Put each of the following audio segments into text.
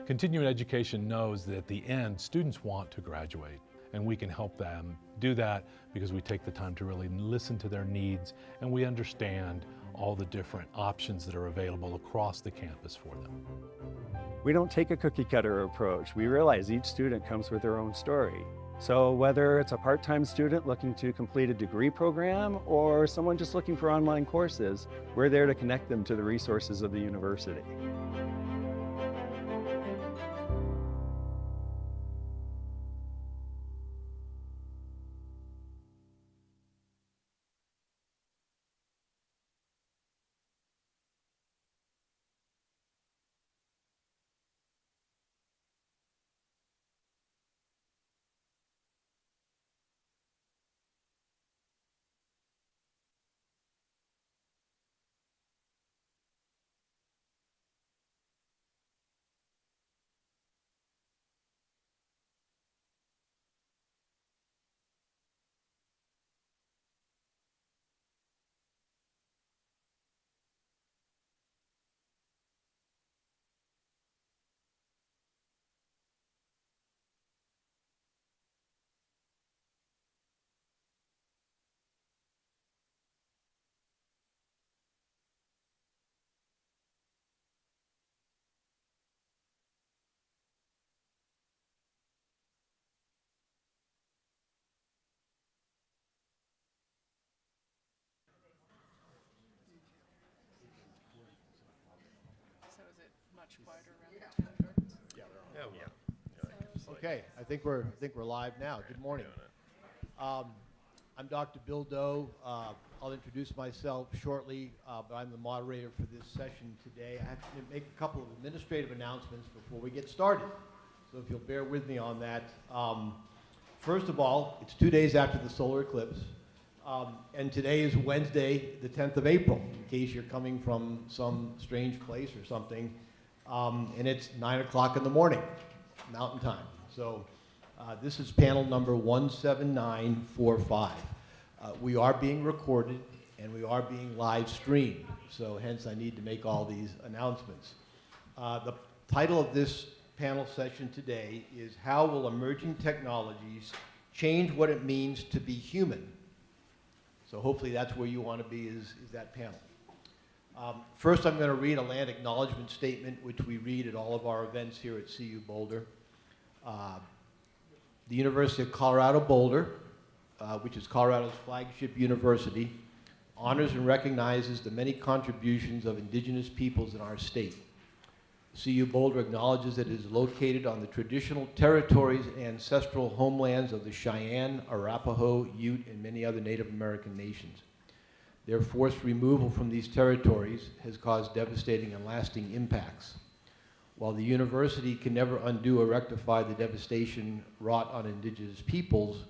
Continuing education knows that at the end, students want to graduate, and we can help them do that because we take the time to really listen to their needs and we understand all the different options that are available across the campus for them. We don't take a cookie cutter approach. We realize each student comes with their own story. So whether it's a part-time student looking to complete a degree program or someone just looking for online courses, we're there to connect them to the resources of the university. Okay, I think we're live now. Good morning. I'm Dr. Bill Doe. I'll introduce myself shortly, but I'm the moderator for this session today. I have to make a couple of administrative announcements before we get started. So if you'll bear with me on that. First of all, it's 2 days after the solar eclipse, and today is Wednesday, the 10th of April, in case you're coming from some strange place or something, and it's 9 o'clock in the morning, Mountain Time. So this is panel number 17945. We are being recorded and we are being live streamed, so hence I need to make all these announcements. The title of this panel session today is How Will Emerging Technologies Change What It Means to Be Human? So hopefully that's where you want to be, is that panel. First, I'm going to read a land acknowledgement statement, which we read at all of our events here at CU Boulder. The University of Colorado Boulder, which is Colorado's flagship university, honors and recognizes the many contributions of indigenous peoples in our state. CU Boulder acknowledges that it is located on the traditional territories and ancestral homelands of the Cheyenne, Arapaho, Ute, and many other Native American nations. Their forced removal from these territories has caused devastating and lasting impacts. While the university can never undo or rectify the devastation wrought on indigenous peoples,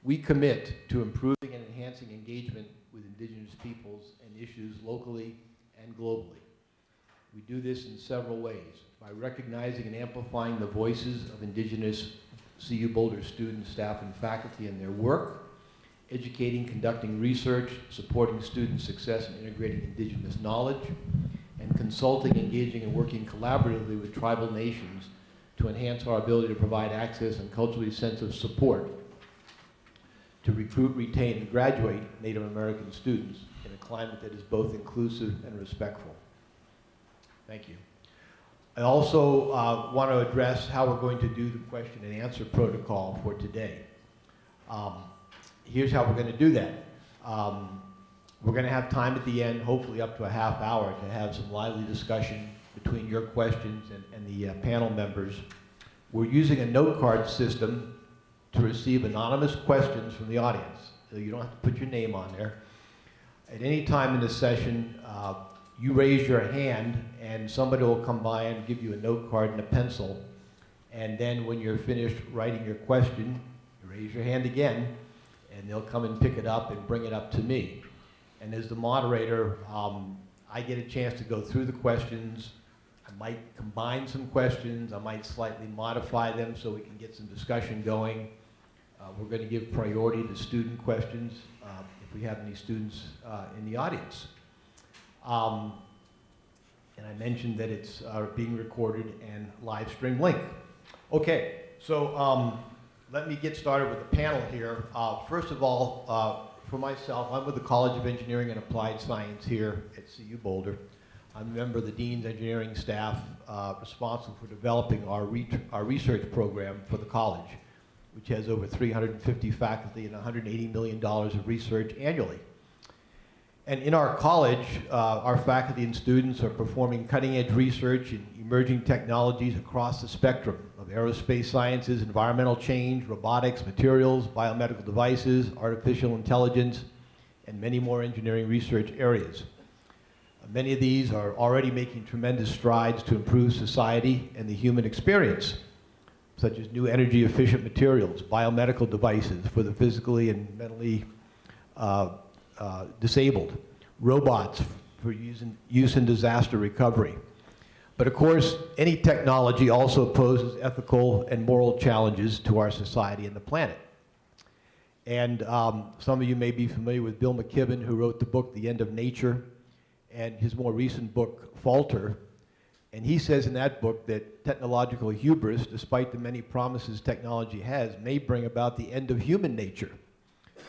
we commit to improving and enhancing engagement with indigenous peoples and issues locally and globally. We do this in several ways: by recognizing and amplifying the voices of indigenous CU Boulder students, staff, and faculty in their work, educating, conducting research, supporting student success and integrating indigenous knowledge, and consulting, engaging, and working collaboratively with tribal nations to enhance our ability to provide access and culturally sensitive support to recruit, retain, and graduate Native American students in a climate that is both inclusive and respectful. Thank you. I also want to address how we're going to do the question and answer protocol for today. Here's how we're going to do that. We're going to have time at the end, hopefully up to a half hour, to have some lively discussion between your questions and the panel members. We're using a note card system to receive anonymous questions from the audience. So you don't have to put your name on there. At any time in the session, you raise your hand and somebody will come by and give you a note card and a pencil. And then when you're finished writing your question, you raise your hand again and they'll come and pick it up and bring it up to me. And as the moderator, I get a chance to go through the questions. I might combine some questions. I might slightly modify them so we can get some discussion going. We're going to give priority to student questions if we have any students in the audience. And I mentioned that it's being recorded and live stream link. Okay, so let me get started with the panel here. First of all, for myself, I'm with the College of Engineering and Applied Science here at CU Boulder. I'm a member of the Dean's Engineering staff responsible for developing our research program for the college, which has over 350 faculty and $180 million of research annually. And in our college, our faculty and students are performing cutting-edge research in emerging technologies across the spectrum of aerospace sciences, environmental change, robotics, materials, biomedical devices, artificial intelligence, and many more engineering research areas. Many of these are already making tremendous strides to improve society and the human experience, such as new energy-efficient materials, biomedical devices for the physically and mentally disabled, robots for use in disaster recovery. But of course, any technology also poses ethical and moral challenges to our society and the planet. And some of you may be familiar with Bill McKibben, who wrote the book, The End of Nature, and his more recent book, Falter. And he says in that book that technological hubris, despite the many promises technology has, may bring about the end of human nature.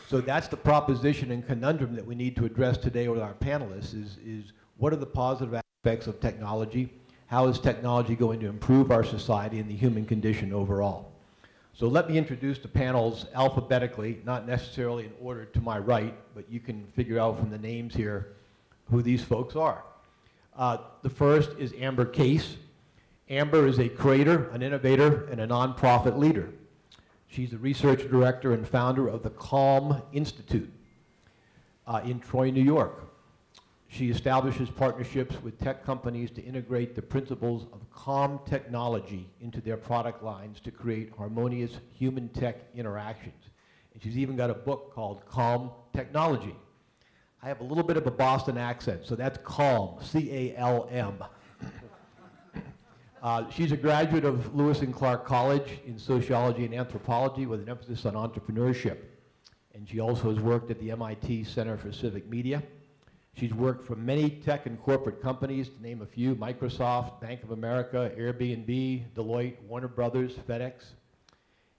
So that's the proposition and conundrum that we need to address today with our panelists is what are the positive aspects of technology? How is technology going to improve our society and the human condition overall? So let me introduce the panels alphabetically, not necessarily in order to my right, but you can figure out from the names here who these folks are. The first is Amber Case. Amber is a creator, an innovator, and a nonprofit leader. She's the research director and founder of the CALM Institute in Troy, New York. She establishes partnerships with tech companies to integrate the principles of CALM technology into their product lines to create harmonious human-tech interactions. And she's even got a book called CALM Technology. I have a little bit of a Boston accent, so that's CALM, C-A-L-M. She's a graduate of Lewis and Clark College in sociology and anthropology with an emphasis on entrepreneurship. And she also has worked at the MIT Center for Civic Media. She's worked for many tech and corporate companies, to name a few: Microsoft, Bank of America, Airbnb, Deloitte, Warner Brothers, FedEx.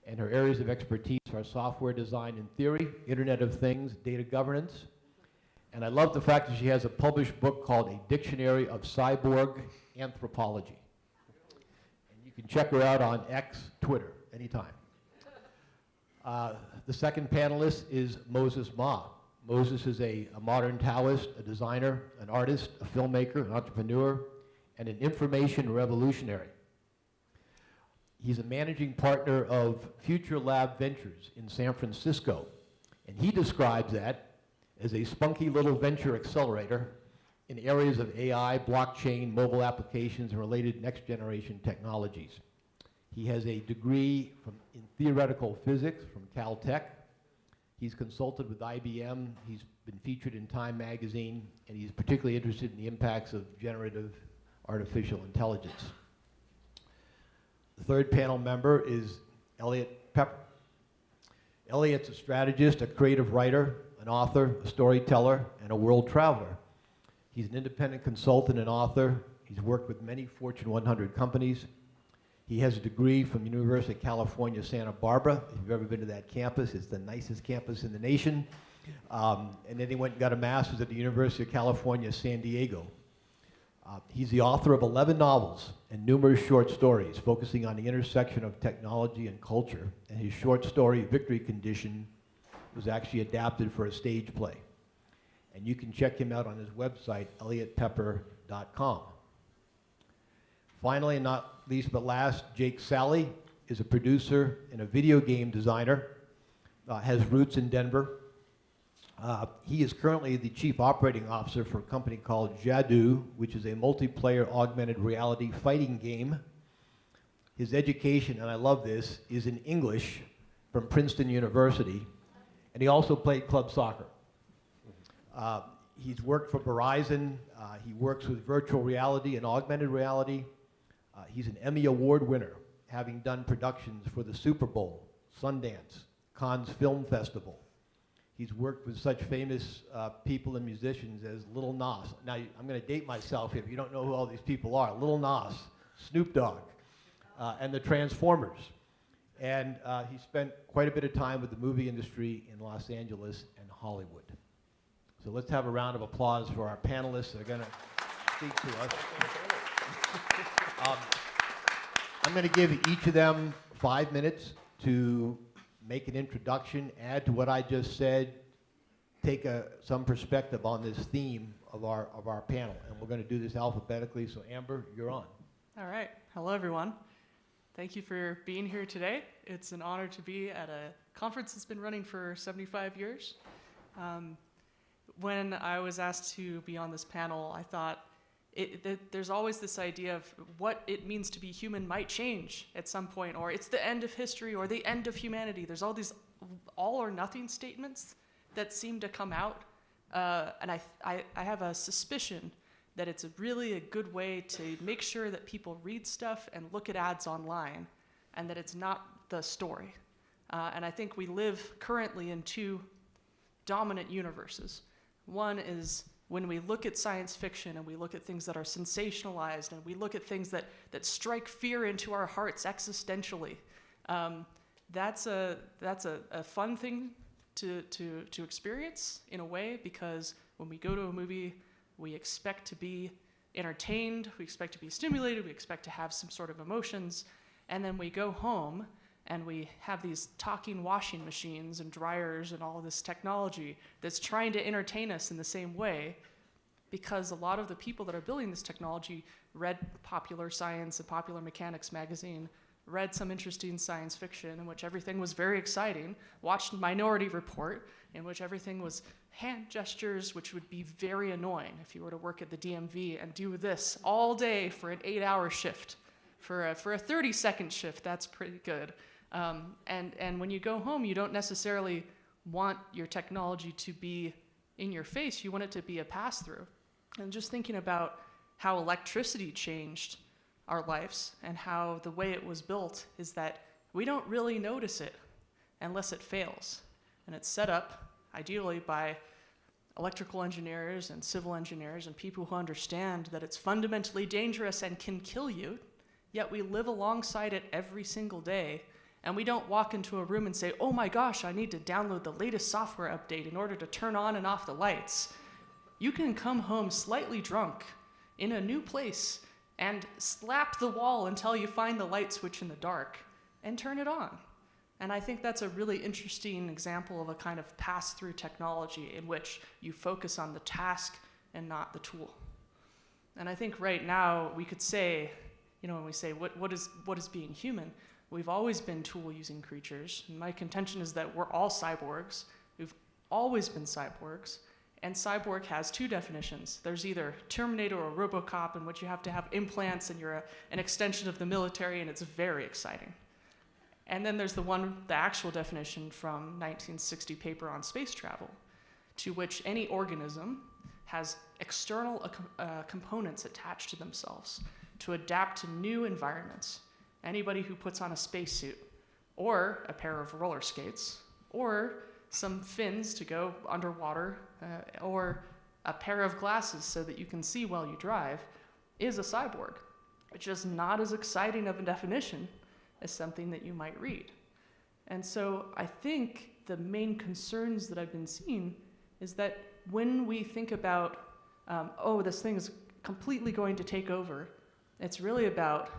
And her areas of expertise are software design and theory, Internet of Things, data governance. And I love the fact that she has a published book called A Dictionary of Cyborg Anthropology. And you can check her out on X, Twitter, anytime. The second panelist is Moses Ma. Moses is a modern Taoist, a designer, an artist, a filmmaker, an entrepreneur, and an information revolutionary. He's a managing partner of Future Lab Ventures in San Francisco, and he describes that as a spunky little venture accelerator in areas of AI, blockchain, mobile applications, and related next-generation technologies. He has a degree in theoretical physics from Caltech. He's consulted with IBM. He's been featured in Time magazine, and he's particularly interested in the impacts of generative artificial intelligence. The third panel member is Elliot Pepper. Elliot's a strategist, a creative writer, an author, a storyteller, and a world traveler. He's an independent consultant and author. He's worked with many Fortune 100 companies. He has a degree from University of California, Santa Barbara. If you've ever been to that campus, it's the nicest campus in the nation. And then he went and got a master's at the University of California, San Diego. He's the author of 11 novels and numerous short stories focusing on the intersection of technology and culture. And his short story, Victory Condition, was actually adapted for a stage play. And you can check him out on his website, elliotpepper.com. Finally, and not least but last, Jake Sally is a producer and a video game designer, has roots in Denver. He is currently the chief operating officer for a company called Jadu, which is a multiplayer augmented reality fighting game. His education, and I love this, is in English from Princeton University, and he also played club soccer. He's worked for Verizon. He works with virtual reality and augmented reality. He's an Emmy Award winner, having done productions for the Super Bowl, Sundance, Cannes Film Festival. He's worked with such famous people and musicians as Lil Nas. Now, I'm going to date myself here if you don't know who all these people are. Lil Nas, Snoop Dogg, and the Transformers. And he spent quite a bit of time with the movie industry in Los Angeles and Hollywood. So let's have a round of applause for our panelists that are going to speak to us. I'm going to give each of them 5 minutes to make an introduction, add to what I just said, take some perspective on this theme of our panel. And we're going to do this alphabetically. So Amber, you're on. All right. Hello, everyone. Thank you for being here today. It's an honor to be at a conference that's been running for 75 years. When I was asked to be on this panel, I thought there's always this idea of what it means to be human might change at some point, or it's the end of history or the end of humanity. There's all these all or nothing statements that seem to come out, and I have a suspicion that it's really a good way to make sure that people read stuff and look at ads online, and that it's not the story. And I think we live currently in two dominant universes. One is when we look at science fiction and we look at things that are sensationalized and we look at things that strike fear into our hearts existentially. That's a fun thing to experience in a way, because when we go to a movie, we expect to be entertained, we expect to be stimulated, we expect to have some sort of emotions, and then we go home and we have these talking washing machines and dryers and all of this technology that's trying to entertain us in the same way, because a lot of the people that are building this technology read Popular Science and Popular Mechanics magazine, read some interesting science fiction in which everything was very exciting, watched Minority Report in which everything was hand gestures, which would be very annoying if you were to work at the DMV and do this all day for an 8-hour shift. For a 30-second shift, that's pretty good. And when you go home, you don't necessarily want your technology to be in your face. You want it to be a pass-through. And just thinking about how electricity changed our lives and how the way it was built is that we don't really notice it unless it fails. And it's set up, ideally, by electrical engineers and civil engineers and people who understand that it's fundamentally dangerous and can kill you, yet we live alongside it every single day. And we don't walk into a room and say, oh my gosh, I need to download the latest software update in order to turn on and off the lights. You can come home slightly drunk in a new place and slap the wall until you find the light switch in the dark and turn it on. And I think that's a really interesting example of a kind of pass-through technology in which you focus on the task and not the tool. And I think right now we could say, when we say what is being human, we've always been tool-using creatures. And my contention is that we're all cyborgs. We've always been cyborgs. And cyborg has two definitions. There's either Terminator or RoboCop, in which you have to have implants and you're an extension of the military, and it's very exciting. And then there's the actual definition from 1960 paper on space travel, to which any organism has external components attached to themselves to adapt to new environments. Anybody who puts on a spacesuit, or a pair of roller skates, or some fins to go underwater, or a pair of glasses so that you can see while you drive, is a cyborg. It's just not as exciting of a definition as something that you might read. And so I think the main concerns that I've been seeing is that when we think about, this thing is completely going to take over, it's really about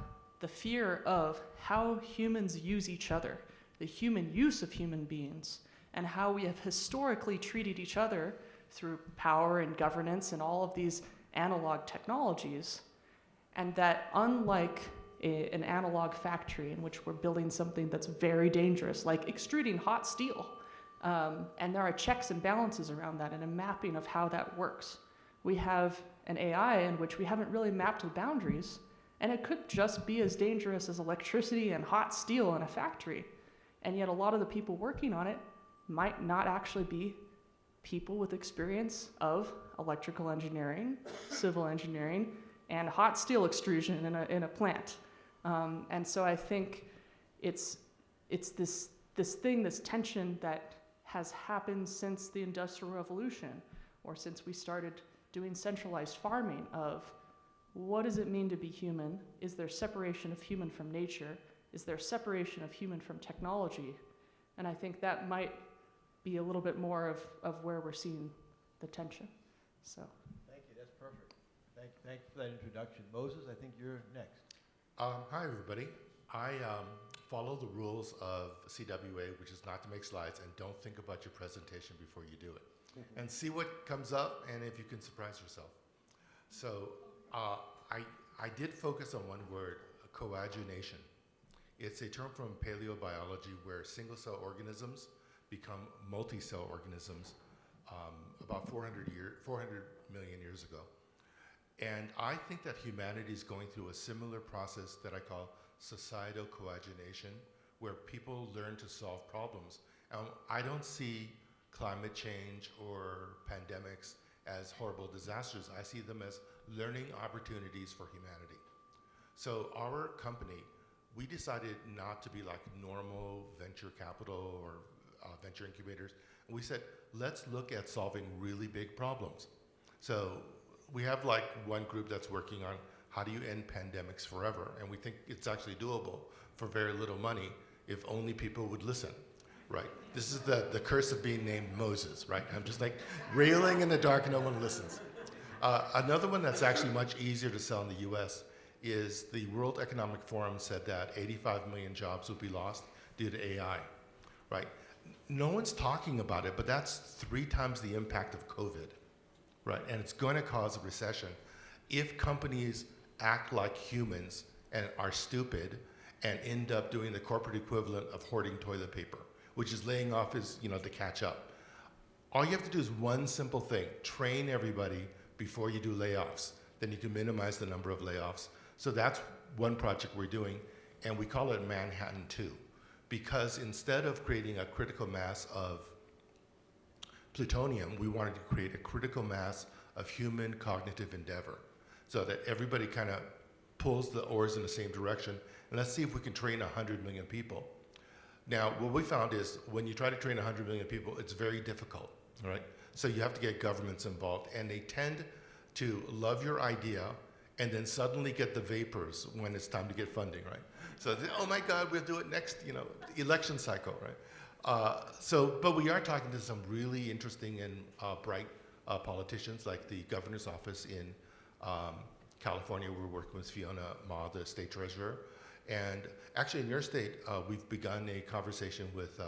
the fear of how humans use each other, the human use of human beings, and how we have historically treated each other through power and governance and all of these analog technologies. And that unlike an analog factory in which we're building something that's very dangerous, like extruding hot steel, and there are checks and balances around that and a mapping of how that works. We have an AI in which we haven't really mapped the boundaries, and it could just be as dangerous as electricity and hot steel in a factory. And yet a lot of the people working on it might not actually be people with experience of electrical engineering, civil engineering, and hot steel extrusion in a plant. And so I think it's this tension that has happened since the Industrial Revolution, or since we started doing centralized farming of what does it mean to be human? Is there separation of human from nature? Is there separation of human from technology? And I think that might be a little bit more of where we're seeing the tension. So. Thank you, that's perfect. Thank you for that introduction. Moses, I think you're next. Hi, everybody. I follow the rules of CWA, which is not to make slides, and don't think about your presentation before you do it. And see what comes up, and if you can surprise yourself. So I did focus on one word, coagunation. It's a term from paleobiology where single-cell organisms become multi-cell organisms about 400 million years ago. And I think that humanity is going through a similar process that I call societal coagunation, where people learn to solve problems. I don't see climate change or pandemics as horrible disasters. I see them as learning opportunities for humanity. So our company, we decided not to be like normal venture capital or venture incubators. And we said, let's look at solving really big problems. So we have like one group that's working on how do you end pandemics forever? And we think it's actually doable for very little money if only people would listen, right? This is the curse of being named Moses, right? I'm just like railing in the dark and no one listens. Another one that's actually much easier to sell in the US is the World Economic Forum said that 85 million jobs will be lost due to AI, right? No one's talking about it, but that's 3 times the impact of COVID, right? And it's going to cause a recession if companies act like humans and are stupid and end up doing the corporate equivalent of hoarding toilet paper, which is laying off to catch up. All you have to do is one simple thing: train everybody before you do layoffs. Then you can minimize the number of layoffs. So that's one project we're doing, and we call it Manhattan 2, because instead of creating a critical mass of plutonium, we wanted to create a critical mass of human cognitive endeavor, so that everybody kind of pulls the oars in the same direction, and let's see if we can train 100 million people. Now, what we found is when you try to train 100 million people, it's very difficult, right? So you have to get governments involved, and they tend to love your idea and then suddenly get the vapors when it's time to get funding, right? So, oh my God, we'll do it next, election cycle, right? But we are talking to some really interesting and bright politicians, like the governor's office in California. We're working with Fiona Ma, the state treasurer. And actually in your state, we've begun a conversation with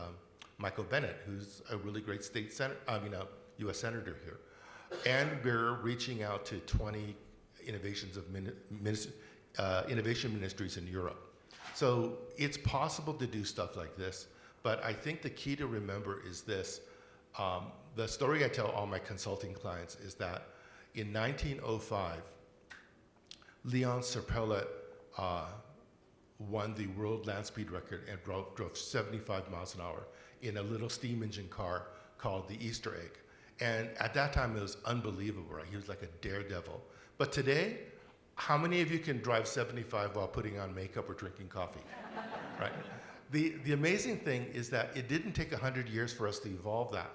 Michael Bennet, who's a really great US senator here. And we're reaching out to 20 innovation ministries in Europe. So it's possible to do stuff like this, but I think the key to remember is this. The story I tell all my consulting clients is that in 1905, Leon Serpellet won the world land speed record and drove 75 miles an hour in a little steam engine car called the Easter egg. And at that time, it was unbelievable, right? He was like a daredevil. But today, how many of you can drive 75 while putting on makeup or drinking coffee, right? The amazing thing is that it didn't take 100 years for us to evolve that.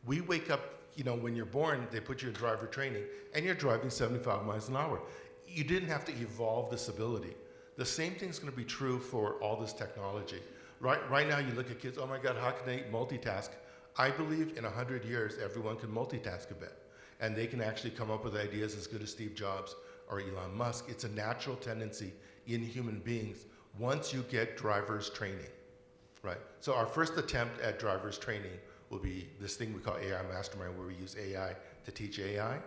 We wake up, when you're born, they put you in driver training, and you're driving 75 miles an hour. You didn't have to evolve this ability. The same thing's going to be true for all this technology. Right now, you look at kids, oh my God, how can they multitask? I believe in 100 years, everyone can multitask a bit, and they can actually come up with ideas as good as Steve Jobs or Elon Musk. It's a natural tendency in human beings once you get driver's training, right? So our first attempt at driver's training will be this thing we call AI Mastermind, where we use AI to teach AI,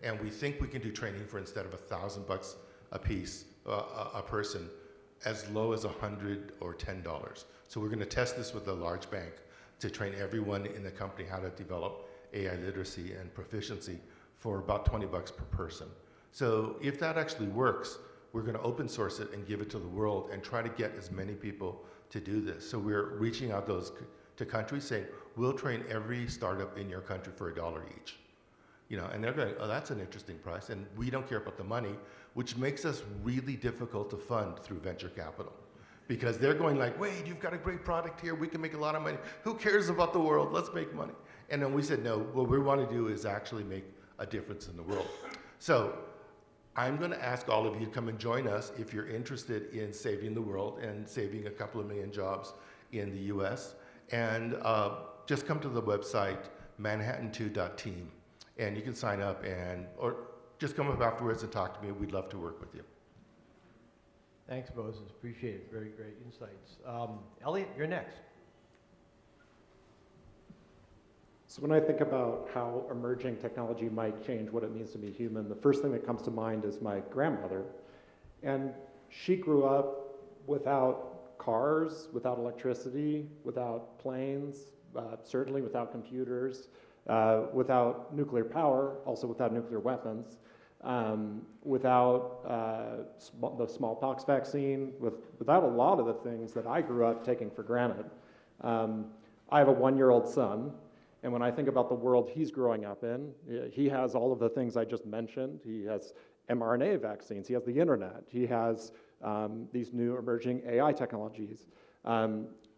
and we think we can do training for, instead of $1,000 a piece, a person, as low as $100 or $10. So we're going to test this with a large bank to train everyone in the company how to develop AI literacy and proficiency for about $20 per person. So if that actually works, we're going to open source it and give it to the world and try to get as many people to do this. So we're reaching out to countries saying, we'll train every startup in your country for $1 each. And they're going, oh, that's an interesting price, and we don't care about the money, which makes us really difficult to fund through venture capital. because they're going like, wait, you've got a great product here. We can make a lot of money. Who cares about the world? Let's make money. And then we said, no, what we want to do is actually make a difference in the world. So I'm going to ask all of you to come and join us if you're interested in saving the world and saving a couple of million jobs in the US. And just come to the website, manhattan2.team, and you can sign up or just come up afterwards and talk to me. We'd love to work with you. Thanks, Moses. Appreciate it. Very great insights. Elliot, you're next. So when I think about how emerging technology might change what it means to be human, the first thing that comes to mind is my grandmother. And she grew up without cars, without electricity, without planes, certainly without computers, without nuclear power, also without nuclear weapons, without the smallpox vaccine, without a lot of the things that I grew up taking for granted. I have a 1-year-old son, and when I think about the world he's growing up in, he has all of the things I just mentioned. He has mRNA vaccines, he has the internet, he has these new emerging AI technologies.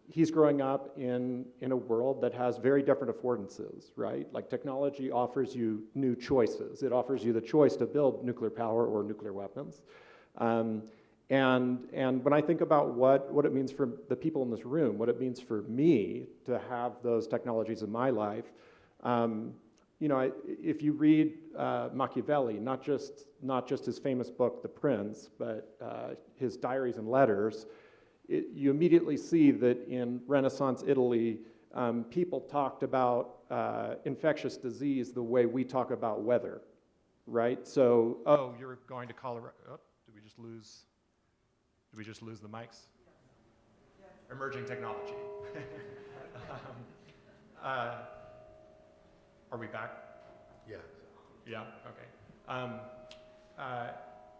He's growing up in a world that has very different affordances, right? Like technology offers you new choices. It offers you the choice to build nuclear power or nuclear weapons. And when I think about what it means for the people in this room, what it means for me to have those technologies in my life, you know, if you read Machiavelli, not just his famous book, The Prince, but his diaries and letters, you immediately see that in Renaissance Italy, people talked about infectious disease the way we talk about weather, right? So, oh, you're going to Colorado. Oh, did we just lose the mics? Yeah. Emerging technology. Are we back? Yeah. Yeah, okay.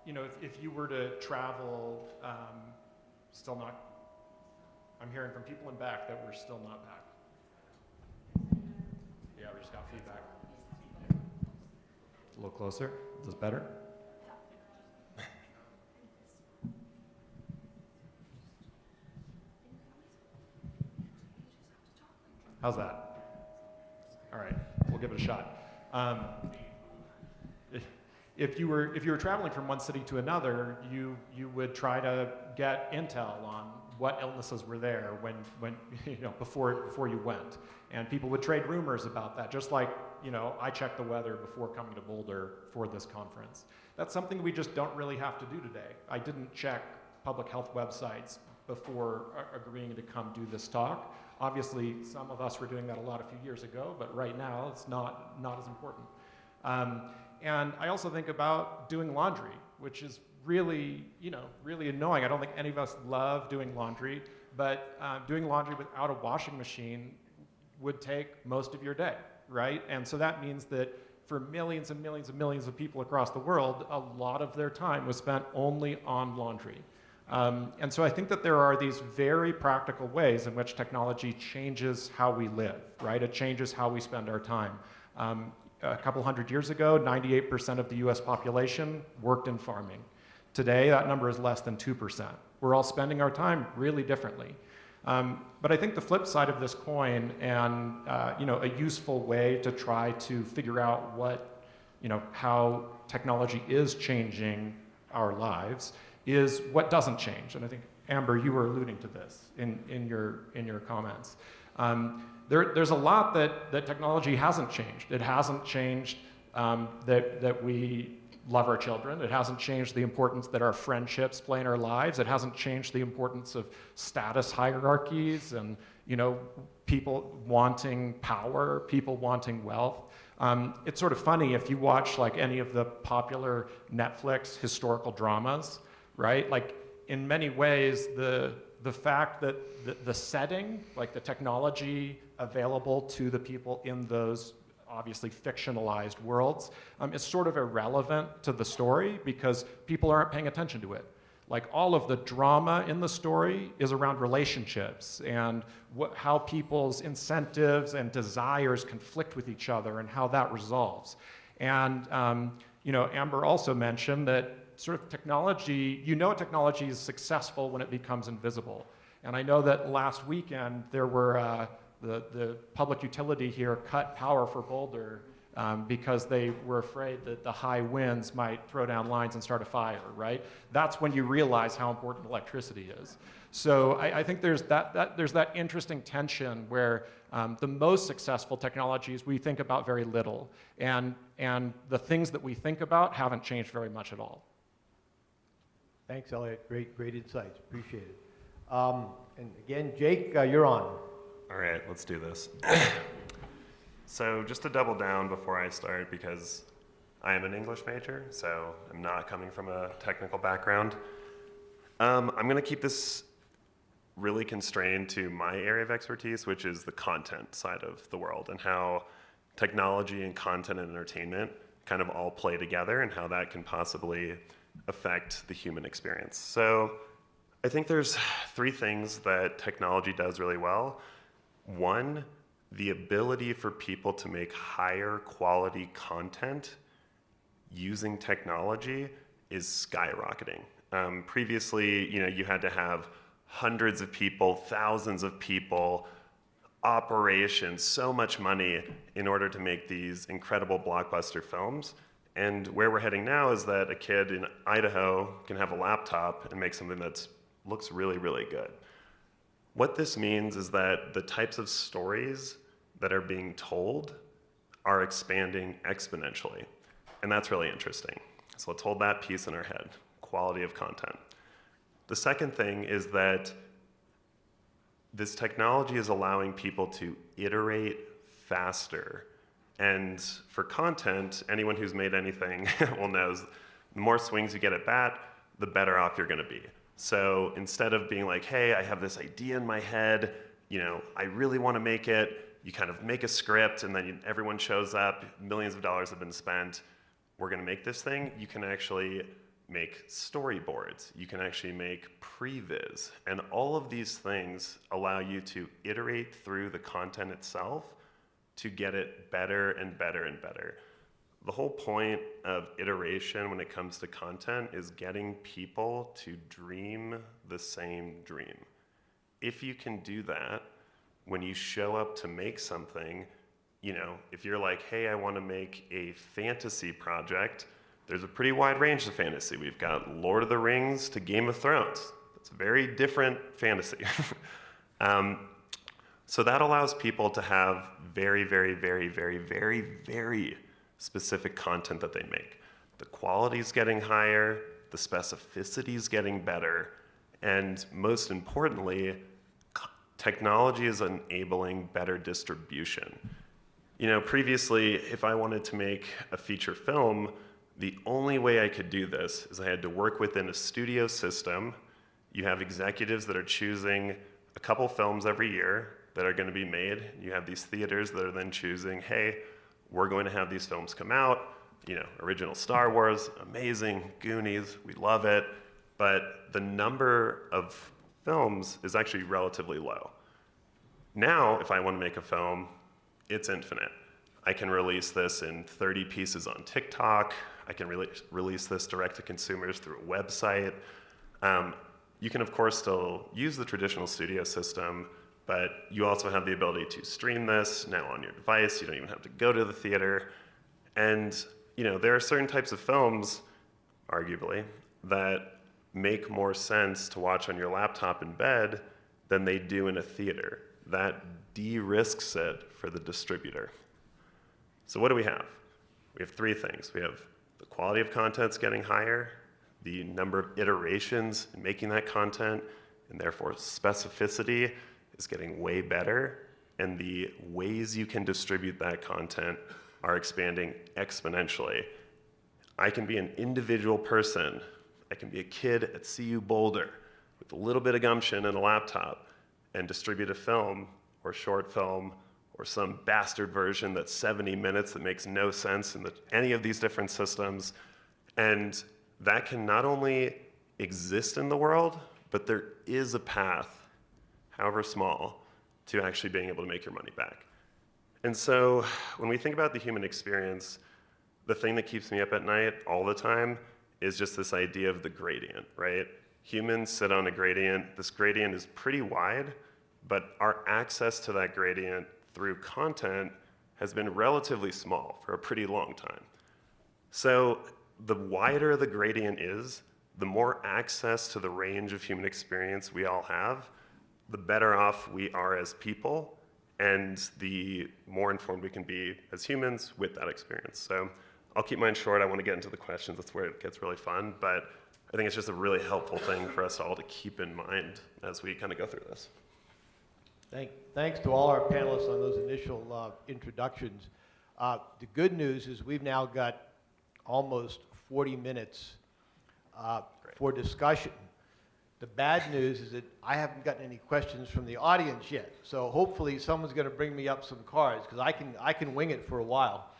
You know, if you were to travel, still not, I'm hearing from people in back that we're still not back. Yeah, we just got feedback. A little closer, is this better? How's that? All right, we'll give it a shot. If you were traveling from one city to another, you would try to get intel on what illnesses were there when you know before you went, and people would trade rumors about that. Just like I checked the weather before coming to Boulder for this conference. That's something we just don't really have to do today. I didn't check public health websites before agreeing to come do this talk. Obviously, some of us were doing that a few years ago, but right now it's not as important. And I also think about doing laundry, which is really annoying. I don't think any of us love doing laundry, but doing laundry without a washing machine would take most of your day, right? And so that means that for millions and millions and millions of people across the world, a lot of their time was spent only on laundry. And so I think that there are these very practical ways in which technology changes how we live, right? It changes how we spend our time. A couple hundred years ago, 98% of the US population worked in farming. Today, that number is less than 2%. We're all spending our time really differently. But I think the flip side of this coin and a useful way to try to figure out how technology is changing our lives is what doesn't change. And I think, Amber, you were alluding to this in your comments. There's a lot that technology hasn't changed. It hasn't changed that we love our children. It hasn't changed the importance that our friendships play in our lives. It hasn't changed the importance of status hierarchies and people wanting power, people wanting wealth. It's sort of funny if you watch like any of the popular Netflix historical dramas, right? Like in many ways, the fact that the setting, like the technology available to the people in those obviously fictionalized worlds, is sort of irrelevant to the story because people aren't paying attention to it. Like all of the drama in the story is around relationships and how people's incentives and desires conflict with each other and how that resolves. And Amber also mentioned that sort of technology, you know technology is successful when it becomes invisible. And I know that last weekend there were, the public utility here cut power for Boulder because they were afraid that the high winds might throw down lines and start a fire, right? That's when you realize how important electricity is. So I think there's that interesting tension where the most successful technologies we think about very little, and the things that we think about haven't changed very much at all. Thanks, Elliot. Great insights. Appreciate it. And again, Jake, you're on. All right, let's do this. So just to double down before I start, because I am an English major, so I'm not coming from a technical background. I'm going to keep this really constrained to my area of expertise, which is the content side of the world, and how technology and content and entertainment kind of all play together and how that can possibly affect the human experience. So I think there's 3 things that technology does really well. One, the ability for people to make higher quality content using technology is skyrocketing. Previously, you had to have hundreds of people, thousands of people, operations, so much money in order to make these incredible blockbuster films. And where we're heading now is that a kid in Idaho can have a laptop and make something that looks really, really good. What this means is that the types of stories that are being told are expanding exponentially. And that's really interesting. So let's hold that piece in our head, quality of content. The second thing is that this technology is allowing people to iterate faster. And for content, anyone who's made anything will know the more swings you get at bat, the better off you're gonna be. So instead of being like, hey, I have this idea in my head, I really wanna make it, you kind of make a script and then everyone shows up, millions of dollars have been spent, we're gonna make this thing. You can actually make storyboards, you can actually make previs, and all of these things allow you to iterate through the content itself to get it better and better and better. The whole point of iteration when it comes to content is getting people to dream the same dream. If you can do that, when you show up to make something, if you're like, hey, I want to make a fantasy project, there's a pretty wide range of fantasy. We've got Lord of the Rings to Game of Thrones. That's a very different fantasy. So that allows people to have very, very, very, very, very, very specific content that they make. The quality's getting higher, the specificity's getting better, and most importantly, technology is enabling better distribution. Previously, if I wanted to make a feature film, the only way I could do this is I had to work within a studio system. You have executives that are choosing a couple films every year that are going to be made. You have these theaters that are then choosing, hey, we're going to have these films come out. Original Star Wars, amazing, Goonies, we love it. But the number of films is actually relatively low. Now, if I want to make a film, it's infinite. I can release this in 30 pieces on TikTok. I can release this direct to consumers through a website. You can, of course, still use the traditional studio system, but you also have the ability to stream this now on your device. You don't even have to go to the theater. And there are certain types of films, arguably, that make more sense to watch on your laptop in bed than they do in a theater. That de-risks it for the distributor. So what do we have? We have 3 things. We have the quality of content's getting higher, the number of iterations in making that content, and therefore specificity is getting way better, and the ways you can distribute that content are expanding exponentially. I can be an individual person. I can be a kid at CU Boulder with a little bit of gumption and a laptop and distribute a film or short film or some bastard version that's 70 minutes that makes no sense in any of these different systems. And that can not only exist in the world, but there is a path, however small, to actually being able to make your money back. And so when we think about the human experience, the thing that keeps me up at night all the time is just this idea of the gradient, right? Humans sit on a gradient. This gradient is pretty wide, but our access to that gradient through content has been relatively small for a pretty long time. So the wider the gradient is, the more access to the range of human experience we all have, the better off we are as people, and the more informed we can be as humans with that experience. So I'll keep mine short. I want to get into the questions. That's where it gets really fun. But I think it's just a really helpful thing for us all to keep in mind as we kind of go through this. Thanks to all our panelists on those initial introductions. The good news is we've now got almost 40 minutes for discussion. The bad news is that I haven't gotten any questions from the audience yet. So hopefully someone's going to bring me up some cards, because I can wing it for a while.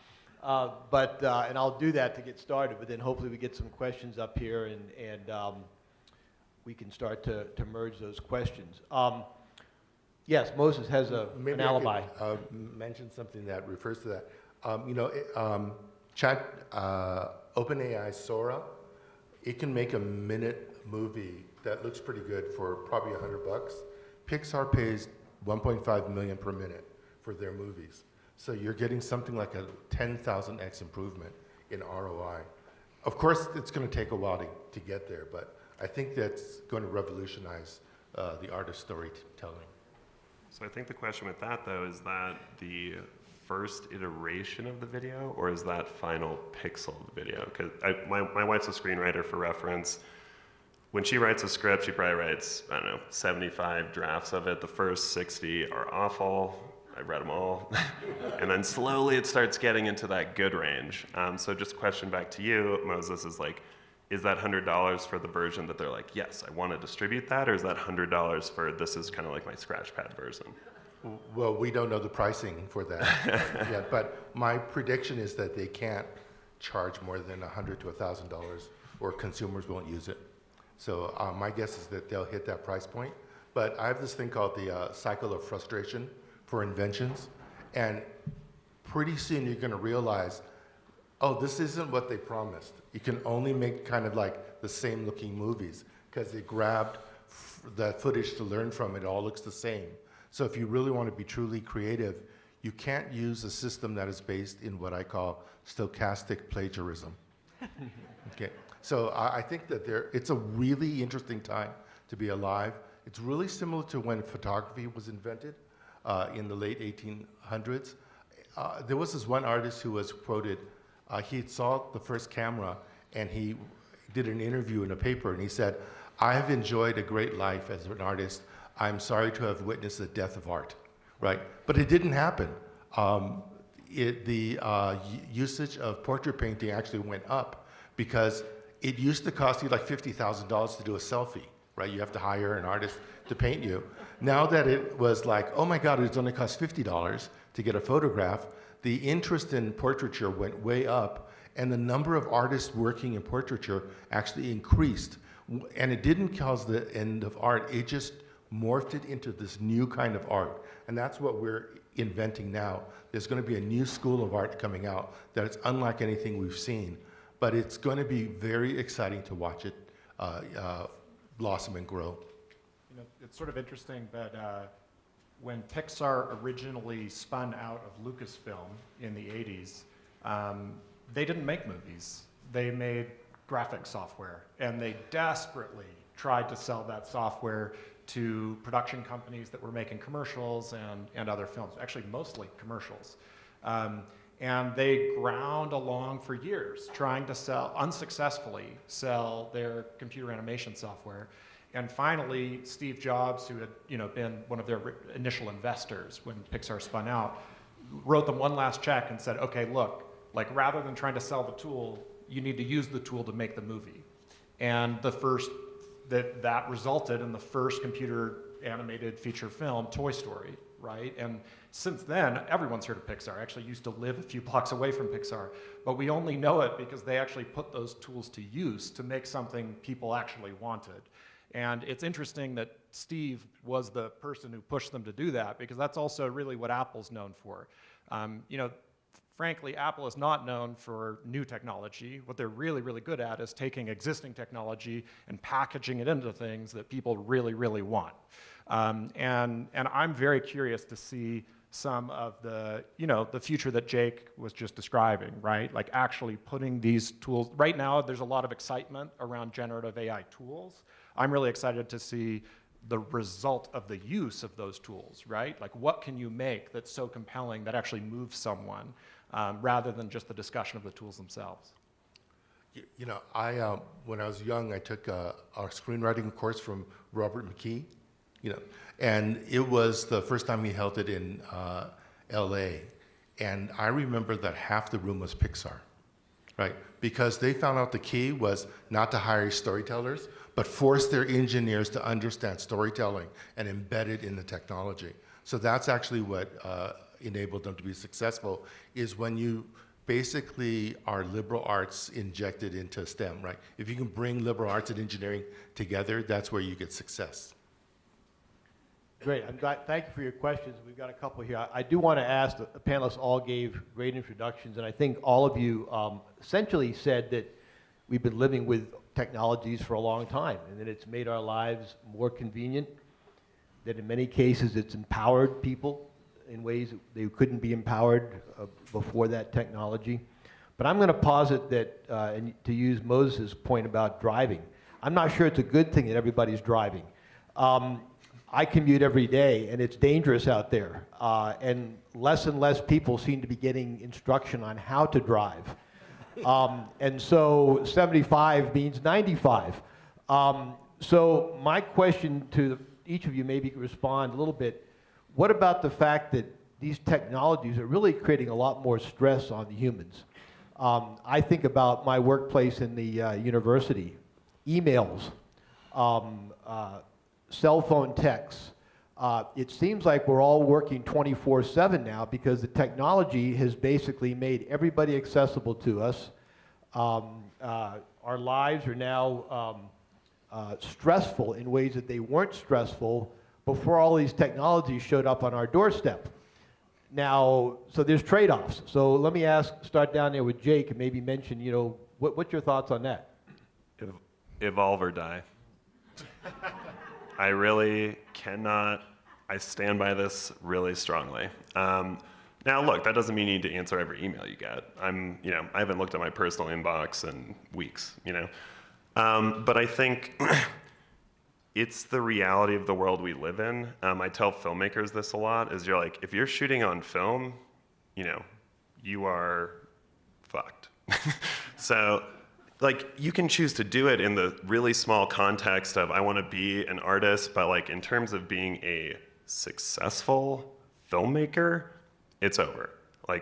And I'll do that to get started, but then hopefully we get some questions up here, and we can start to merge those questions. Yes, Moses has an alibi. I could, mention something that refers to that. OpenAI Sora, it can make a minute movie that looks pretty good for probably $100. Pixar pays 1.5 million per minute for their movies. So you're getting something like a 10,000x improvement in ROI. Of course, it's going to take a while to get there, but I think that's going to revolutionize the art of storytelling. So I think the question with that, though, is that the first iteration of the video, or is that final pixel of the video? Because my wife's a screenwriter, for reference. When she writes a script, she probably writes, I don't know, 75 drafts of it. The first 60 are awful. I read them all. And then slowly it starts getting into that good range. So just question back to you, Moses, is like, is that $100 for the version that they're like, yes, I want to distribute that, or is that $100 for this is kind of like my Scratchpad version? Well, we don't know the pricing for that yet, but my prediction is that they can't charge more than $100 to $1,000, or consumers won't use it. So my guess is that they'll hit that price point. But I have this thing called the cycle of frustration for inventions, and pretty soon you're going to realize, oh, this isn't what they promised. You can only make kind of like the same looking movies because they grabbed that footage to learn from. It all looks the same. So if you really want to be truly creative, you can't use a system that is based in what I call stochastic plagiarism. Okay. So I think that it's a really interesting time to be alive. It's really similar to when photography was invented in the late 1800s. There was this one artist who was quoted. He saw the first camera, and he did an interview in a paper, and he said, "I have enjoyed a great life as an artist. I'm sorry to have witnessed the death of art," right? But it didn't happen. The usage of portrait painting actually went up because it used to cost you like $50,000 to do a selfie, right? You have to hire an artist to paint you. Now that it was like, oh my God, it's only cost $50 to get a photograph, the interest in portraiture went way up, and the number of artists working in portraiture actually increased. And it didn't cause the end of art, it just morphed it into this new kind of art. And that's what we're inventing now. There's going to be a new school of art coming out that is unlike anything we've seen, but it's going to be very exciting to watch it blossom and grow. You know, it's sort of interesting that when Pixar originally spun out of Lucasfilm in the 80s, they didn't make movies. They made graphic software, and they desperately tried to sell that software to production companies that were making commercials and other films, actually mostly commercials. And they ground along for years trying to unsuccessfully sell their computer animation software. And finally, Steve Jobs, who had been one of their initial investors when Pixar spun out, wrote them one last check and said, okay, look, like rather than trying to sell the tool, you need to use the tool to make the movie. And that resulted in the first computer animated feature film, Toy Story, right? And since then, everyone's heard of Pixar. I actually used to live a few blocks away from Pixar, but we only know it because they actually put those tools to use to make something people actually wanted. And it's interesting that Steve was the person who pushed them to do that, because that's also really what Apple's known for. frankly, Apple is not known for new technology. What they're really, really good at is taking existing technology and packaging it into things that people really, really want. And I'm very curious to see some of the, the future that Jake was just describing, right? Like actually putting these tools, right now there's a lot of excitement around generative AI tools. I'm really excited to see the result of the use of those tools, right? Like what can you make that's so compelling that actually moves someone rather than just the discussion of the tools themselves. When I was young, I took a screenwriting course from Robert McKee, and it was the first time he held it in LA. And I remember that half the room was Pixar, right? Because they found out the key was not to hire storytellers, but force their engineers to understand storytelling and embed it in the technology. So that's actually what enabled them to be successful, is when you basically are liberal arts injected into STEM, right? If you can bring liberal arts and engineering together, that's where you get success. Great. Thank you for your questions. We've got a couple here. I do want to ask, the panelists all gave great introductions, and I think all of you essentially said that we've been living with technologies for a long time, and that it's made our lives more convenient, that in many cases it's empowered people in ways that they couldn't be empowered before that technology. But I'm going to posit that, and to use Moses' point about driving, I'm not sure it's a good thing that everybody's driving. I commute every day, and it's dangerous out there. And less people seem to be getting instruction on how to drive. And so 75 means 95. So my question to each of you, maybe you can respond a little bit. What about the fact that these technologies are really creating a lot more stress on the humans? I think about my workplace in the university, emails, cell phone texts. It seems like we're all working 24/7 now because the technology has basically made everybody accessible to us. Our lives are now stressful in ways that they weren't stressful before all these technologies showed up on our doorstep. Now, so there's trade-offs. So let me start down there with Jake and maybe mention, what's your thoughts on that? Evolve or die. I really cannot, I stand by this really strongly. Now look, that doesn't mean you need to answer every email you get. I haven't looked at my personal inbox in weeks, But I think it's the reality of the world we live in. I tell filmmakers this a lot, is if you're shooting on film, you are fucked. So, you can choose to do it in the really small context of I want to be an artist, but in terms of being a successful filmmaker, it's over.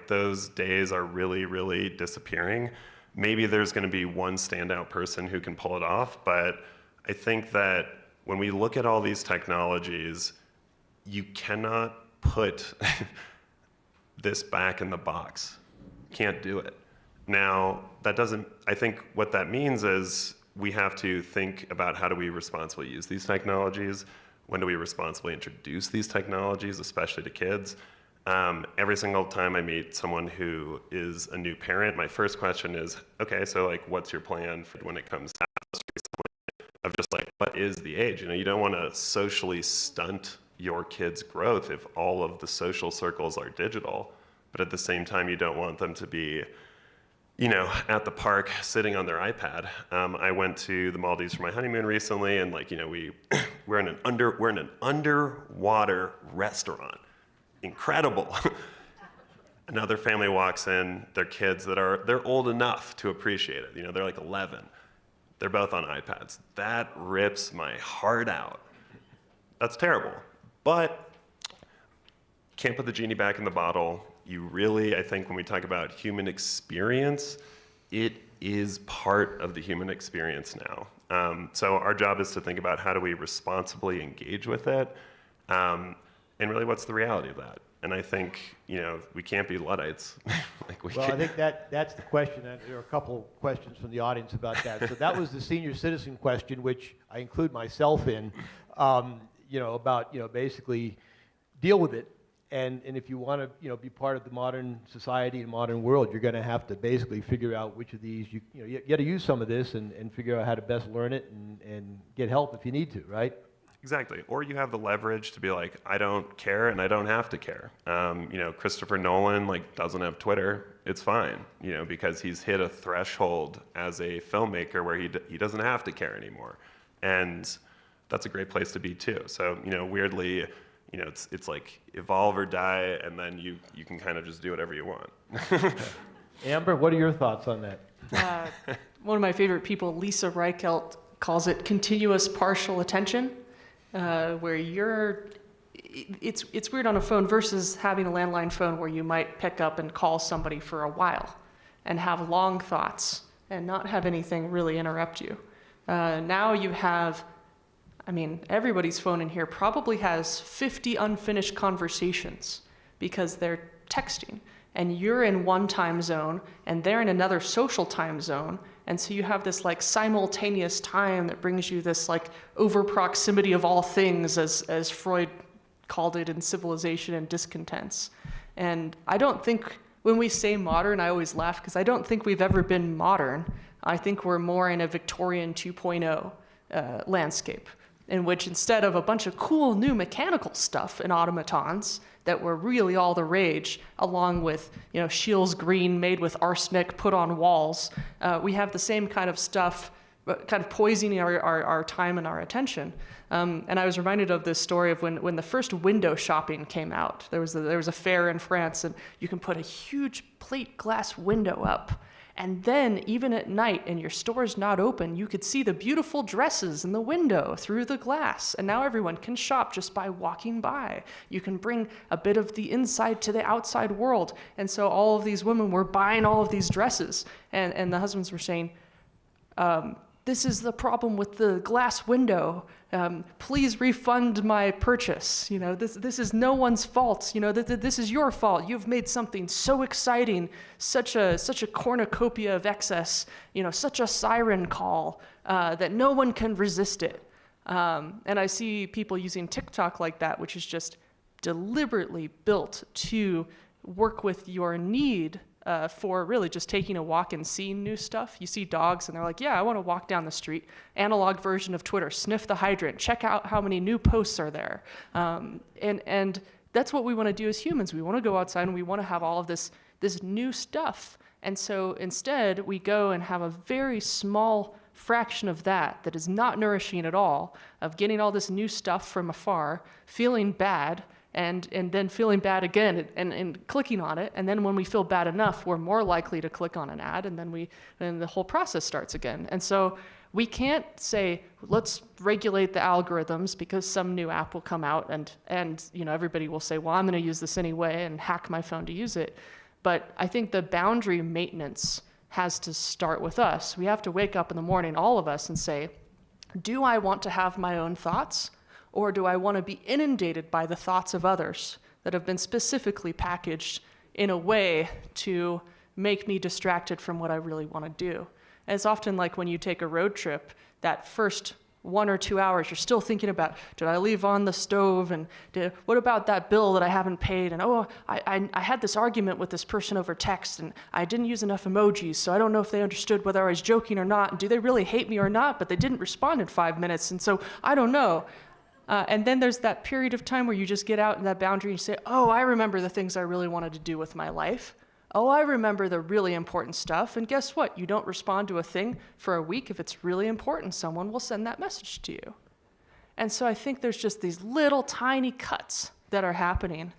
Those days are really, really disappearing. Maybe there's going to be one standout person who can pull it off, but I think that when we look at all these technologies, you cannot put this back in the box. Can't do it. Now, I think what that means is we have to think about how do we responsibly use these technologies, when do we responsibly introduce these technologies, especially to kids. Every single time I meet someone who is a new parent, my first question is, okay, so what's your plan for when it comes to of just what is the age? You don't want to socially stunt your kids' growth if all of the social circles are digital, but at the same time, you don't want them to be at the park sitting on their iPad. I went to the Maldives for my honeymoon recently, and we're in an underwater restaurant. Incredible. Another family walks in, their kids they're old enough to appreciate it. They're 11. They're both on iPads. That rips my heart out. That's terrible. But can't put the genie back in the bottle. You really, I think when we talk about human experience, it is part of the human experience now. So our job is to think about how do we responsibly engage with it, and really what's the reality of that. And I think, we can't be Luddites. I think that's the question, and there are a couple questions from the audience about that. So that was the senior citizen question, which I include myself in, about, basically deal with it. And if you want to, you know, be part of the modern society and modern world, you're going to have to basically figure out which of these, you got to use some of this and figure out how to best learn it and get help if you need to, right? Exactly. Or you have the leverage to be like, I don't care and I don't have to care. You know, Christopher Nolan like doesn't have Twitter. It's fine, you know, because he's hit a threshold as a filmmaker where he doesn't have to care anymore. And that's a great place to be too. So, you know, weirdly, you know, it's like evolve or die, and then you can kind of just do whatever you want. Amber, what are your thoughts on that? One of my favorite people, Lisa Reichelt, calls it continuous partial attention, where it's weird on a phone versus having a landline phone where you might pick up and call somebody for a while and have long thoughts and not have anything really interrupt you. Now you have, I mean, everybody's phone in here probably has 50 unfinished conversations because they're texting. And you're in one time zone, and they're in another social time zone. And so you have this like simultaneous time that brings you this like over proximity of all things, as Freud called it in Civilization and Discontents. And I don't think, when we say modern, I always laugh because I don't think we've ever been modern. I think we're more in a Victorian 2.0 landscape, in which instead of a bunch of cool new mechanical stuff and automatons that were really all the rage, along with, you know, Scheele's green made with arsenic put on walls, we have the same kind of stuff, kind of poisoning our time and our attention. And I was reminded of this story of when the first window shopping came out. There was a fair in France, and you can put a huge plate glass window up. And then, even at night, and your store's not open, you could see the beautiful dresses in the window through the glass. And now everyone can shop just by walking by. You can bring a bit of the inside to the outside world. And so all of these women were buying all of these dresses. And the husbands were saying, this is the problem with the glass window. Please refund my purchase. You know, this is no one's fault. You know, this is your fault. You've made something so exciting, such a cornucopia of excess, you know, such a siren call that no one can resist it. And I see people using TikTok like that, which is just deliberately built to work with your need for really just taking a walk and seeing new stuff. You see dogs and they're like, yeah, I want to walk down the street. Analog version of Twitter, sniff the hydrant, check out how many new posts are there. And that's what we want to do as humans. We want to go outside and we want to have all of this new stuff. And so instead we go and have a very small fraction of that is not nourishing at all, of getting all this new stuff from afar, feeling bad, and then feeling bad again and clicking on it. And then when we feel bad enough, we're more likely to click on an ad, and then the whole process starts again. And so we can't say, let's regulate the algorithms because some new app will come out and you know, everybody will say, well, I'm going to use this anyway and hack my phone to use it. But I think the boundary maintenance has to start with us. We have to wake up in the morning, all of us, and say, do I want to have my own thoughts? Or do I want to be inundated by the thoughts of others that have been specifically packaged in a way to make me distracted from what I really want to do? And it's often like when you take a road trip, that first 1 or 2 hours, you're still thinking about, did I leave on the stove? And what about that bill that I haven't paid? And I had this argument with this person over text, and I didn't use enough emojis, so I don't know if they understood whether I was joking or not. And do they really hate me or not? But they didn't respond in 5 minutes, and so I don't know. And then there's that period of time where you just get out in that boundary and say, oh, I remember the things I really wanted to do with my life. Oh, I remember the really important stuff. And guess what? You don't respond to a thing for a week. If it's really important, someone will send that message to you. And so I think there's just these little tiny cuts that are happening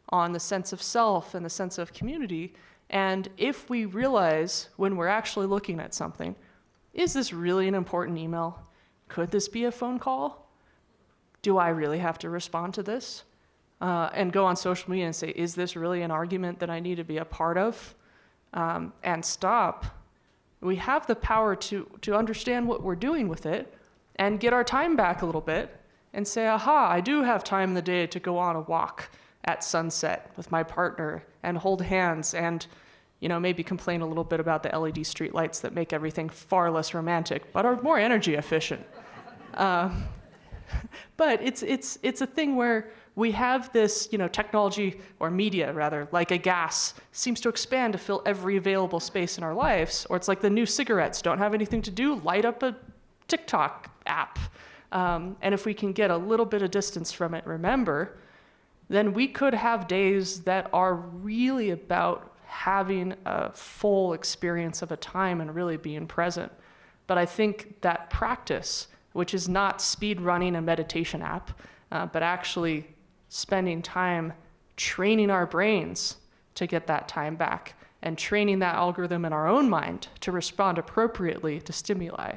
on the sense of self and the sense of community. And if we realize when we're actually looking at something, is this really an important email? Could this be a phone call? Do I really have to respond to this? And go on social media and say, is this really an argument that I need to be a part of? And stop. We have the power to understand what we're doing with it and get our time back a little bit and say, aha, I do have time in the day to go on a walk at sunset with my partner and hold hands and, you know, maybe complain a little bit about the LED streetlights that make everything far less romantic, but are more energy efficient. But it's a thing where we have this, technology or media rather, like a gas, seems to expand to fill every available space in our lives. Or it's like the new cigarettes, don't have anything to do, light up a TikTok app. And if we can get a little bit of distance from it, remember, then we could have days that are really about having a full experience of a time and really being present. But I think that practice, which is not speed running a meditation app, but actually spending time training our brains to get that time back and training that algorithm in our own mind to respond appropriately to stimuli.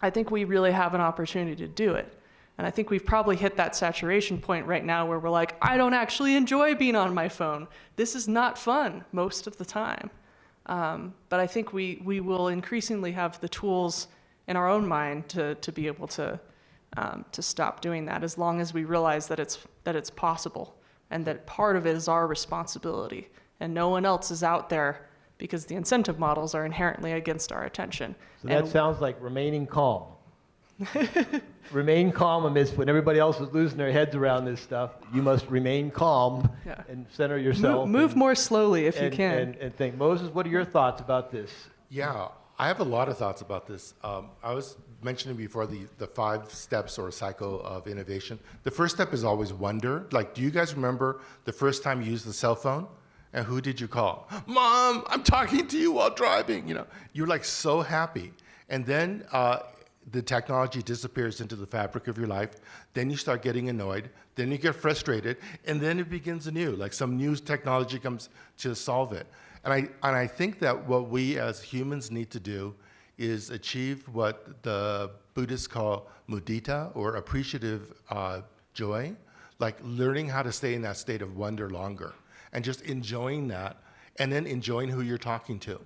I think we really have an opportunity to do it. And I think we've probably hit that saturation point right now where we're like, I don't actually enjoy being on my phone. This is not fun most of the time. But I think we will increasingly have the tools in our own mind to be able to stop doing that, as long as we realize that it's possible and that part of it is our responsibility and no one else is out there, because the incentive models are inherently against our attention. So that sounds like remaining calm. Remain calm amidst when everybody else is losing their heads around this stuff. You must remain calm and center yourself. Move more slowly if you can. And think. Moses, what are your thoughts about this? Yeah, I have a lot of thoughts about this. I was mentioning before the 5 steps or cycle of innovation. The first step is always wonder. Like, do you guys remember the first time you used the cell phone? And who did you call? Mom, I'm talking to you while driving. You're like so happy. And then the technology disappears into the fabric of your life. Then you start getting annoyed. Then you get frustrated. And then it begins anew. Like some new technology comes to solve it. And I think that what we as humans need to do is achieve what the Buddhists call mudita, or appreciative joy, like learning how to stay in that state of wonder longer and just enjoying that, and then enjoying who you're talking to.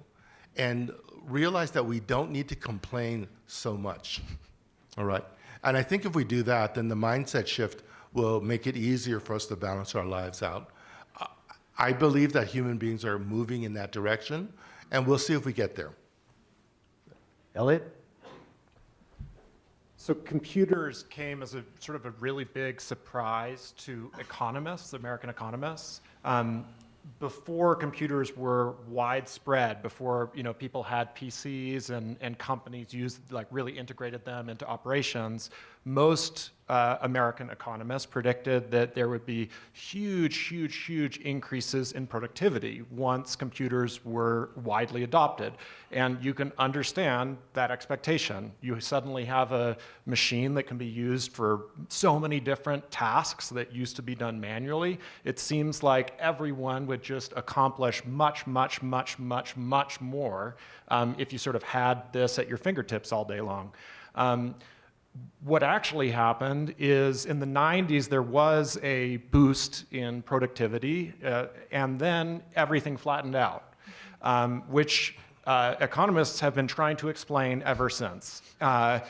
And realize that we don't need to complain so much, all right? And I think if we do that, then the mindset shift will make it easier for us to balance our lives out. I believe that human beings are moving in that direction, and we'll see if we get there. Elliot? So computers came as a sort of a really big surprise to economists, American economists. Before computers were widespread, before people had PCs and companies really integrated them into operations, most American economists predicted that there would be huge increases in productivity once computers were widely adopted. And you can understand that expectation. You suddenly have a machine that can be used for so many different tasks that used to be done manually. It seems like everyone would just accomplish much more if you sort of had this at your fingertips all day long. What actually happened is in the 90s, there was a boost in productivity, and then everything flattened out, which economists have been trying to explain ever since. That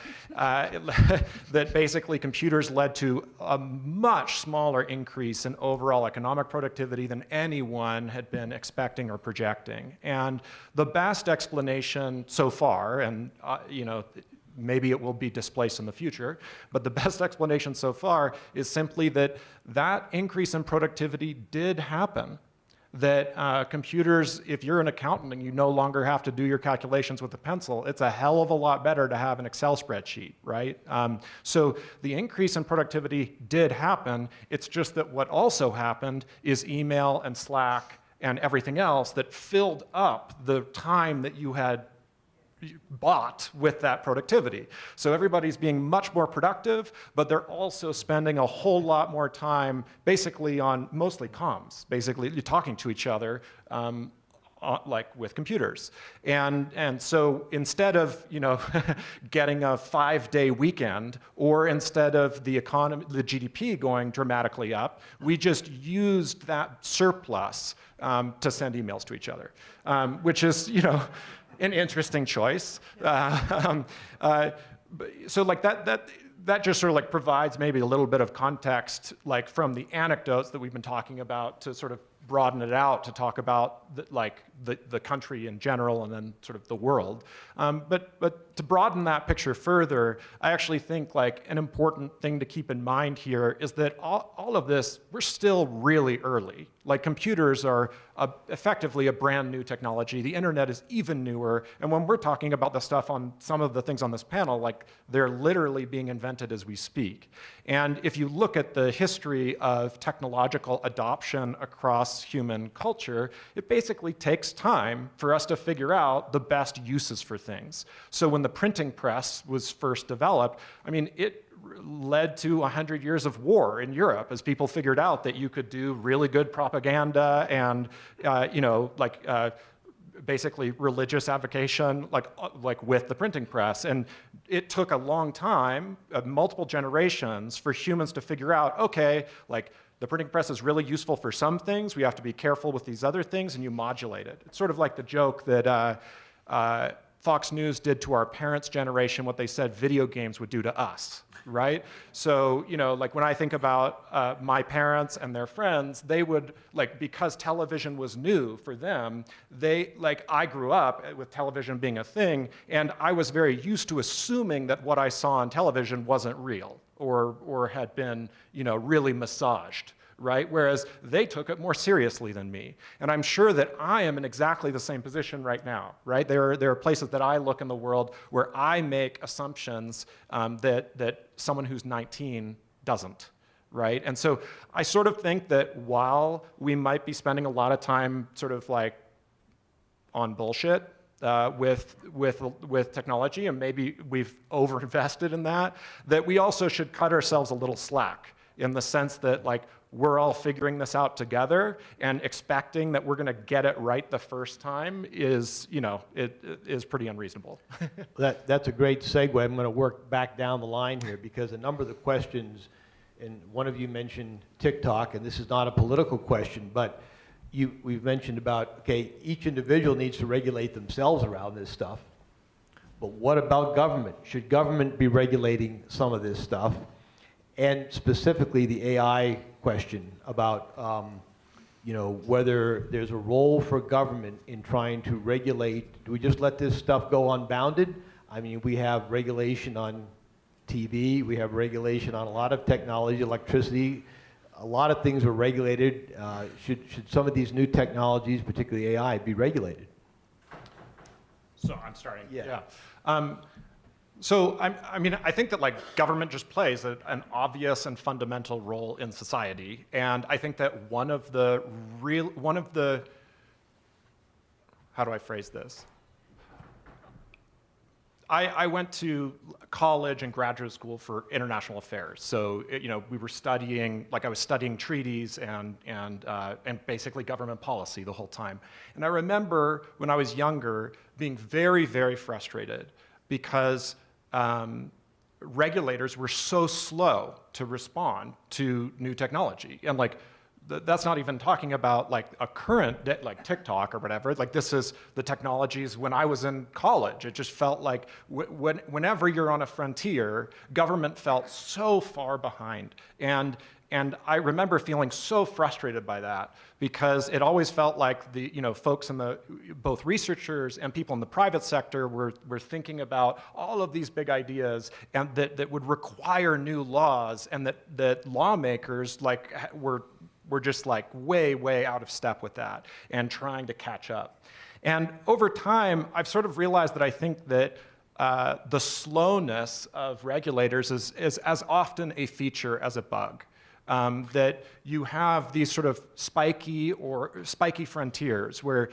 basically computers led to a much smaller increase in overall economic productivity than anyone had been expecting or projecting. And the best explanation so far, and maybe it will be displaced in the future, but the best explanation so far is simply that increase in productivity did happen. That computers, if you're an accountant and you no longer have to do your calculations with a pencil, it's a hell of a lot better to have an Excel spreadsheet, right? So the increase in productivity did happen. It's just that what also happened is email and Slack and everything else that filled up the time that you had bought with that productivity. So everybody's being much more productive, but they're also spending a whole lot more time basically on mostly comms. Basically, you're talking to each other like with computers. And so instead of getting a 5-day weekend, or instead of the GDP going dramatically up, we just used that surplus to send emails to each other, which is an interesting choice. So like that just sort of like provides maybe a little bit of context, like from the anecdotes that we've been talking about, to sort of broaden it out to talk about the country in general and then sort of the world. But to broaden that picture further, I actually think like an important thing to keep in mind here is that all of this, we're still really early. Like computers are effectively a brand new technology. The internet is even newer. And when we're talking about the stuff on some of the things on this panel, like they're literally being invented as we speak. And if you look at the history of technological adoption across human culture, it basically takes time for us to figure out the best uses for things. So when the printing press was first developed, I mean, it led to 100 years of war in Europe as people figured out that you could do really good propaganda and, basically religious avocation, like with the printing press. And it took a long time, multiple generations, for humans to figure out, okay, like the printing press is really useful for some things, we have to be careful with these other things, and you modulate it. It's sort of like the joke that Fox News did to our parents' generation what they said video games would do to us, right? So, like when I think about my parents and their friends, they would, because television was new for them, I grew up with television being a thing, and I was very used to assuming that what I saw on television wasn't real or had been, really massaged. Right? Whereas they took it more seriously than me. And I'm sure that I am in exactly the same position right now, right? There are places that I look in the world where I make assumptions that someone who's 19 doesn't, right? And so I sort of think that while we might be spending a lot of time sort of like on bullshit with technology, and maybe we've overinvested in that we also should cut ourselves a little slack in the sense that we're all figuring this out together, and expecting that we're going to get it right the first time is, it is pretty unreasonable. That's a great segue. I'm going to work back down the line here because a number of the questions, and one of you mentioned TikTok, and this is not a political question, but we've mentioned about, okay, each individual needs to regulate themselves around this stuff. But what about government? Should government be regulating some of this stuff? And specifically the AI question about whether there's a role for government in trying to regulate. Do we just let this stuff go unbounded? I mean, we have regulation on TV, we have regulation on a lot of technology, electricity, a lot of things are regulated. Should some of these new technologies, particularly AI, be regulated? So I'm starting. Yeah. So I think that government just plays an obvious and fundamental role in society, and I think that one of the how do I phrase this? I went to college and graduate school for international affairs, so we were studying, I was studying treaties and basically government policy the whole time, and I remember when I was younger being very, very frustrated because regulators were so slow to respond to new technology. And that's not even talking about a current, TikTok or whatever. This is the technologies when I was in college. It just felt like whenever you're on a frontier, government felt so far behind. And I remember feeling so frustrated by that because it always felt like the folks in both researchers and people in the private sector were thinking about all of these big ideas and that would require new laws, and that lawmakers were just way, way out of step with that and trying to catch up. And over time, I've sort of realized that I think that the slowness of regulators is as often a feature as a bug. That you have these sort of spiky frontiers where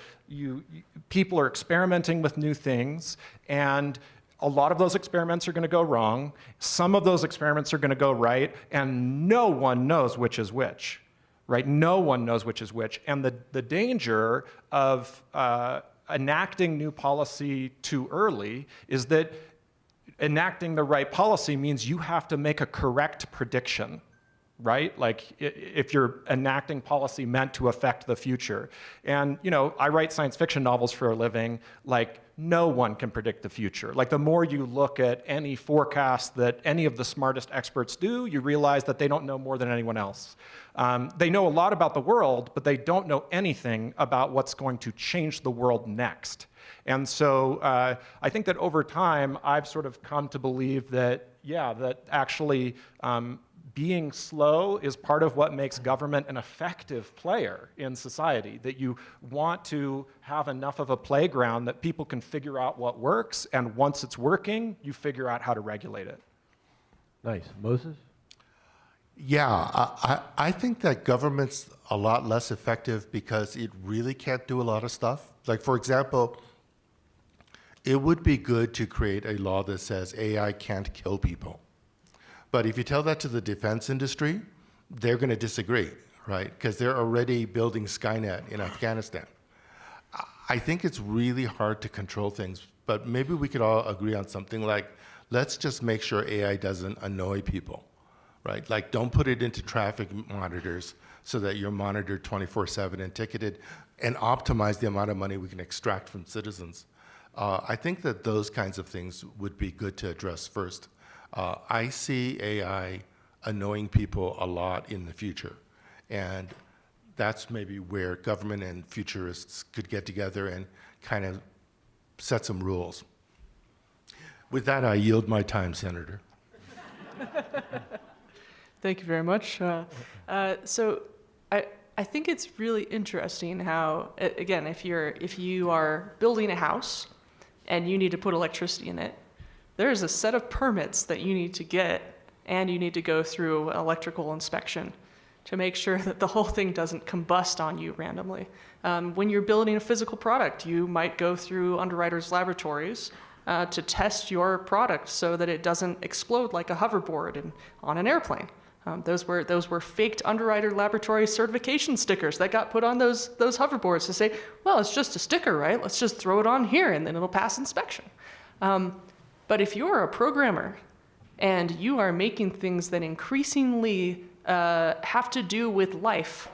people are experimenting with new things, and a lot of those experiments are going to go wrong. Some of those experiments are going to go right, and no one knows which is which, right? No one knows which is which. And the danger of enacting new policy too early is that enacting the right policy means you have to make a correct prediction, right? If you're enacting policy meant to affect the future. And, I write science fiction novels for a living. no one can predict the future. Like the more you look at any forecast that any of the smartest experts do, you realize that they don't know more than anyone else. They know a lot about the world, but they don't know anything about what's going to change the world next. And so I think that over time, I've sort of come to believe that, yeah, that actually being slow is part of what makes government an effective player in society, that you want to have enough of a playground that people can figure out what works, and once it's working, you figure out how to regulate it. Nice. Moses? Yeah, I think that government's a lot less effective because it really can't do a lot of stuff. Like, for example, it would be good to create a law that says AI can't kill people. But if you tell that to the defense industry, they're going to disagree, right? Because they're already building Skynet in Afghanistan. I think it's really hard to control things, but maybe we could all agree on something like, let's just make sure AI doesn't annoy people, right? Like, don't put it into traffic monitors so that you're monitored 24/7 and ticketed, and optimize the amount of money we can extract from citizens. I think that those kinds of things would be good to address first. I see AI annoying people a lot in the future, and that's maybe where government and futurists could get together and kind of set some rules. With that, I yield my time, Senator. Thank you very much. So I think it's really interesting how, again, if you are building a house and you need to put electricity in it, there's a set of permits that you need to get, and you need to go through electrical inspection to make sure that the whole thing doesn't combust on you randomly. When you're building a physical product, you might go through underwriters' laboratories to test your product so that it doesn't explode like a hoverboard on an airplane. Those were faked underwriter laboratory certification stickers that got put on those hoverboards to say, well, it's just a sticker, right? Let's just throw it on here and then it'll pass inspection. But if you're a programmer and you are making things that increasingly have to do with life,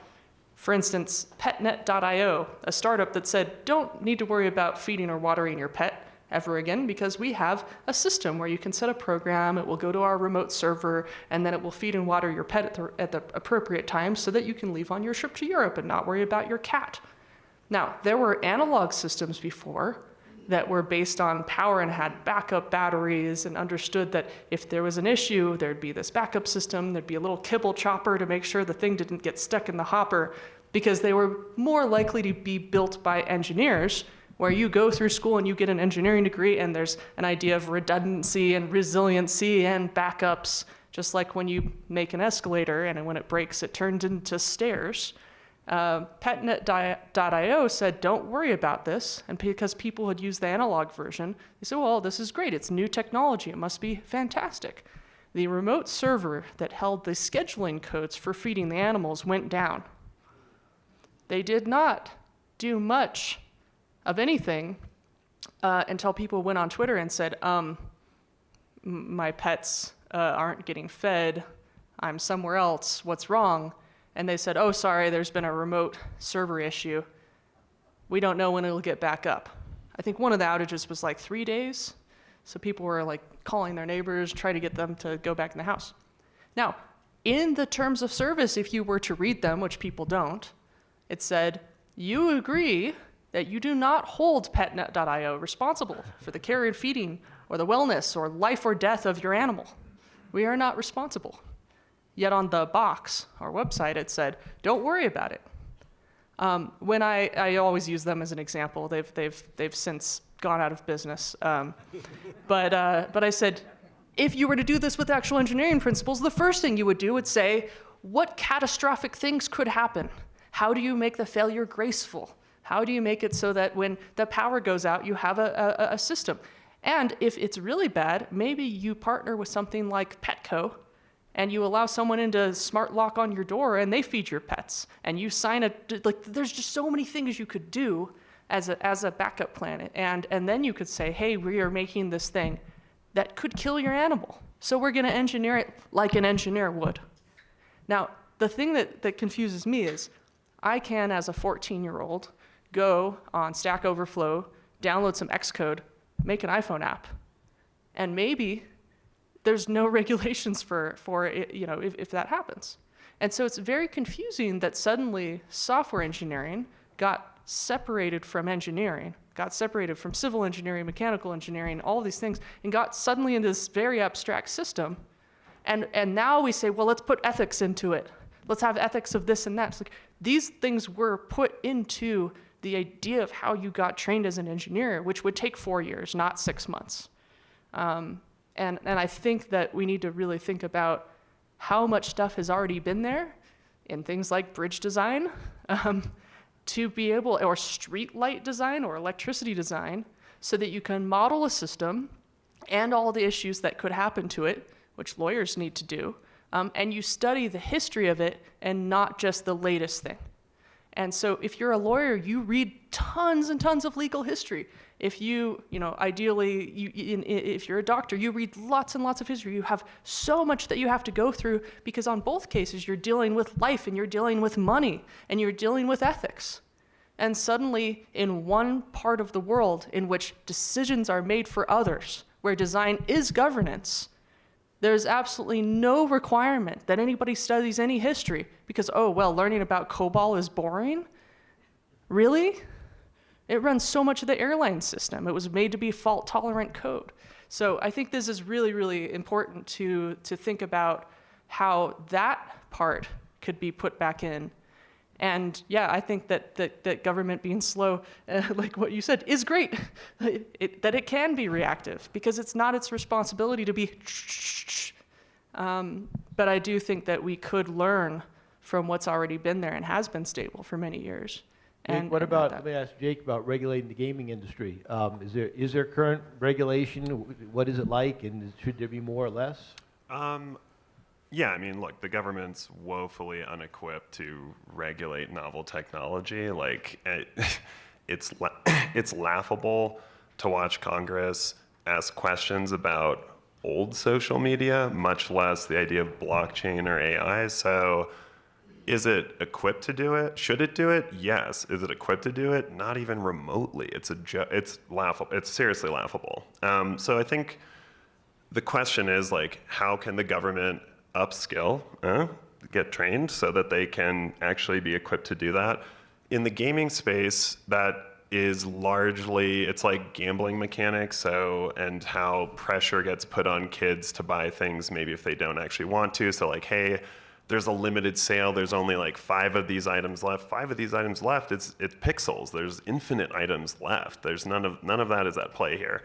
for instance, petnet.io, a startup that said, don't need to worry about feeding or watering your pet ever again, because we have a system where you can set a program, it will go to our remote server, and then it will feed and water your pet at the appropriate time so that you can leave on your trip to Europe and not worry about your cat. Now, there were analog systems before that were based on power and had backup batteries, and understood that if there was an issue, there'd be this backup system, there'd be a little kibble chopper to make sure the thing didn't get stuck in the hopper, because they were more likely to be built by engineers, where you go through school and you get an engineering degree and there's an idea of redundancy and resiliency and backups, just like when you make an escalator and when it breaks, it turns into stairs. Petnet.io said, don't worry about this. And because people had used the analog version, they said, well, this is great. It's new technology. It must be fantastic. The remote server that held the scheduling codes for feeding the animals went down. They did not do much of anything until people went on Twitter and said, my pets aren't getting fed. I'm somewhere else. What's wrong? And they said, oh, sorry, there's been a remote server issue. We don't know when it'll get back up. I think one of the outages was like 3 days. So people were like calling their neighbors, trying to get them to go back in the house. Now, in the terms of service, if you were to read them, which people don't, it said, you agree that you do not hold petnet.io responsible for the care and feeding or the wellness or life or death of your animal. We are not responsible. Yet on the box, our website, it said, don't worry about it. When I always use them as an example, they've since gone out of business. But I said, if you were to do this with actual engineering principles, the first thing you would do would say, what catastrophic things could happen? How do you make the failure graceful? How do you make it so that when the power goes out, you have a system? And if it's really bad, maybe you partner with something like Petco, and you allow someone into smart lock on your door and they feed your pets, and you sign there's just so many things you could do as a backup plan. And then you could say, hey, we are making this thing that could kill your animal. So we're gonna engineer it like an engineer would. Now, the thing that confuses me is I can, as a 14-year-old, go on Stack Overflow, download some Xcode, make an iPhone app. And maybe there's no regulations for it, you know, if that happens. And so it's very confusing that suddenly software engineering got separated from engineering, got separated from civil engineering, mechanical engineering, all these things, and got suddenly into this very abstract system. And now we say, well, let's put ethics into it. Let's have ethics of this and that. It's like, these things were put into the idea of how you got trained as an engineer, which would take 4 years, not 6 months. And I think that we need to really think about how much stuff has already been there in things like bridge design, to be able, or street light design or electricity design, so that you can model a system and all the issues that could happen to it, which lawyers need to do, and you study the history of it and not just the latest thing. And so if you're a lawyer, you read tons and tons of legal history. If ideally, if you're a doctor, you read lots and lots of history. You have so much that you have to go through, because on both cases, you're dealing with life and you're dealing with money and you're dealing with ethics. And suddenly, in one part of the world in which decisions are made for others, where design is governance, there's absolutely no requirement that anybody studies any history because, oh, well, learning about COBOL is boring? Really? It runs so much of the airline system. It was made to be fault-tolerant code. So I think this is really, really important to think about how that part could be put back in. And yeah, I think that government being slow, like what you said, is great. That it can be reactive, because it's not its responsibility to be. But I do think that we could learn from what's already been there and has been stable for many years. Jake, let me ask Jake about regulating the gaming industry. Is there current regulation? What is it like, and should there be more or less? Yeah, I mean, look, the government's woefully unequipped to regulate novel technology. Like, it's laughable to watch Congress ask questions about old social media, much less the idea of blockchain or AI. So is it equipped to do it? Should it do it? Yes. Is it equipped to do it? Not even remotely. It's laughable. It's seriously laughable. So I think the question is, like, how can the government upskill, get trained so that they can actually be equipped to do that? In the gaming space, that is largely, it's like gambling mechanics, and how pressure gets put on kids to buy things maybe if they don't actually want to. So like, hey, there's a limited sale, there's only like 5 of these items left. 5 of these items left, it's pixels. There's infinite items left. There's none of that is at play here.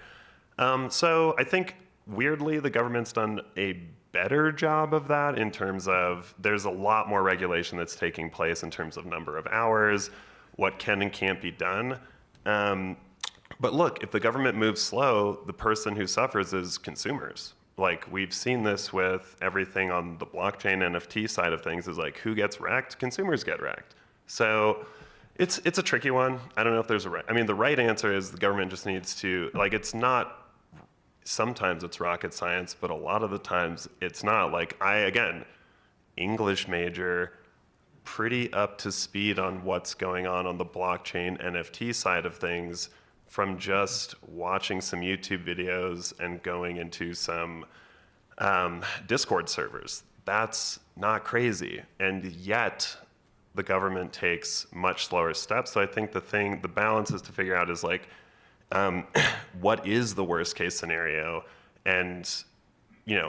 So I think weirdly the government's done a better job of that in terms of there's a lot more regulation that's taking place in terms of number of hours, what can and can't be done. But look, if the government moves slow, the person who suffers is consumers. Like, we've seen this with everything on the blockchain NFT side of things, is like, who gets wrecked? Consumers get wrecked. So it's a tricky one. I don't know if there's a right. I mean, the right answer is the government just needs to, like, it's not, sometimes it's rocket science, but a lot of the times it's not. Like, again, English major, pretty up to speed on what's going on the blockchain NFT side of things from just watching some YouTube videos and going into some Discord servers. That's not crazy. And yet the government takes much slower steps. So I think the balance is to figure out is like, what is the worst case scenario? And,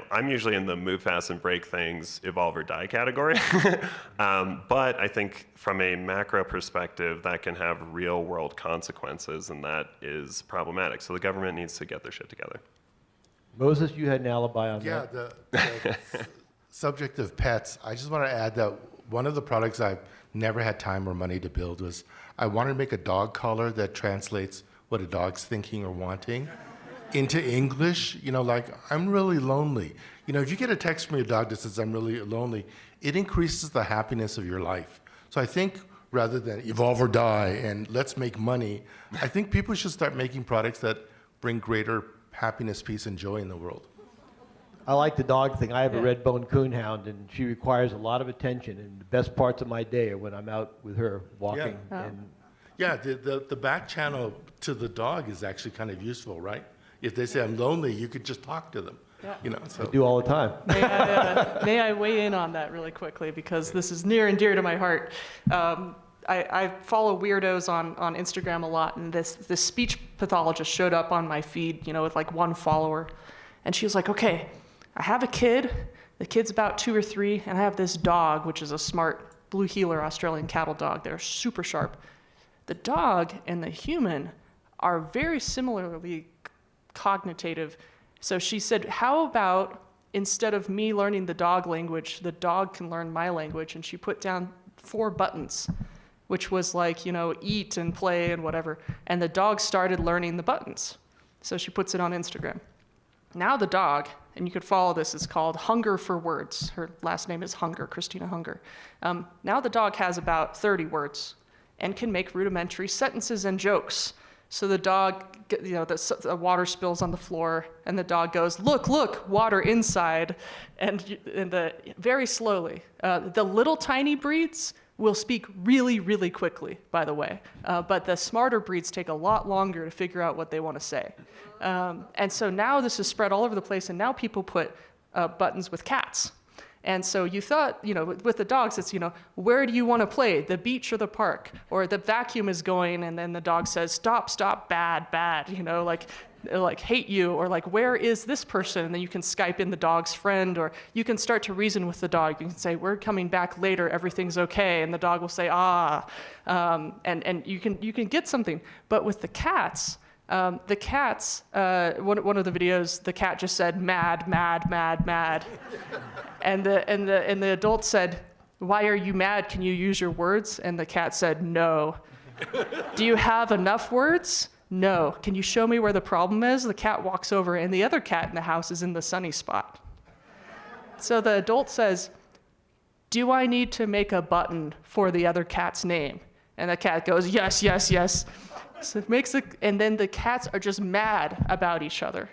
I'm usually in the move fast and break things, evolve or die category. But I think from a macro perspective, that can have real world consequences, and that is problematic. So the government needs to get their shit together. Moses, you had an alibi on that. Yeah, the subject of pets, I just want to add that one of the products I've never had time or money to build was I wanted to make a dog collar that translates what a dog's thinking or wanting into English. Like, I'm really lonely. If you get a text from your dog that says, I'm really lonely, it increases the happiness of your life. So I think rather than evolve or die and let's make money, I think people should start making products that bring greater happiness, peace, and joy in the world. I like the dog thing. I have a red-boned coonhound, and she requires a lot of attention. And the best parts of my day are when I'm out with her walking. Yeah. And Yeah, the back channel to the dog is actually kind of useful, right? If they say I'm lonely, you could just talk to them. Yeah. You know, so. I do all the time. May I weigh in on that really quickly, because this is near and dear to my heart. I follow weirdos on Instagram a lot, and this speech pathologist showed up on my feed, with like 1 follower. And she was like, okay, I have a kid, the kid's about 2 or 3, and I have this dog, which is a smart blue heeler Australian cattle dog. They're super sharp. The dog and the human are very similarly cognitive. So she said, how about instead of me learning the dog language, the dog can learn my language? And she put down 4 buttons, which was like, eat and play and whatever. And the dog started learning the buttons. So she puts it on Instagram. Now the dog, and you could follow this, is called Hunger for Words. Her last name is Hunger, Christina Hunger. Now the dog has about 30 words and can make rudimentary sentences and jokes. So the dog, the water spills on the floor, and the dog goes, look, water inside, and very slowly. The little tiny breeds will speak really, really quickly, by the way. But the smarter breeds take a lot longer to figure out what they want to say. And so now this is spread all over the place, and now people put buttons with cats. And so you thought, with the dogs, it's, where do you want to play, the beach or the park? Or the vacuum is going, and then the dog says, stop, bad, like hate you, or like, where is this person? And then you can Skype in the dog's friend, or you can start to reason with the dog. You can say, we're coming back later, everything's okay. And the dog will say, and you can get something. But with the cats, one of the videos, the cat just said, mad. And the adult said, why are you mad? Can you use your words? And the cat said, no. Do you have enough words? No. Can you show me where the problem is? The cat walks over, and the other cat in the house is in the sunny spot. So the adult says, do I need to make a button for the other cat's name? And the cat goes, yes. So it makes and then the cats are just mad about each other,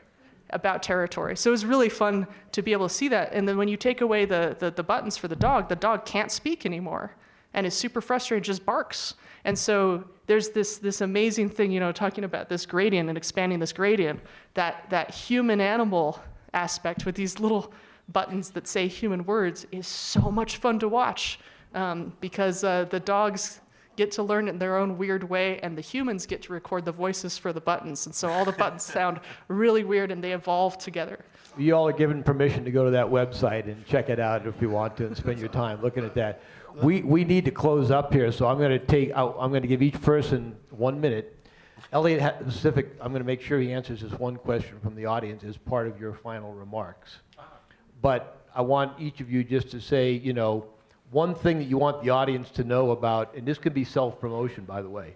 about territory. So it was really fun to be able to see that. And then when you take away the buttons for the dog can't speak anymore and is super frustrated, just barks. And so there's this amazing thing, talking about this gradient and expanding this gradient, that human-animal aspect with these little buttons that say human words is so much fun to watch, because the dogs get to learn it in their own weird way, and the humans get to record the voices for the buttons. And so all the buttons sound really weird, and they evolve together. You all are given permission to go to that website and check it out if you want to and spend your time looking at that. We need to close up here, so I'm going to give each person 1 minute. Elliot, I'm going to make sure he answers this one question from the audience as part of your final remarks. But I want each of you just to say, one thing that you want the audience to know about, and this could be self-promotion, by the way,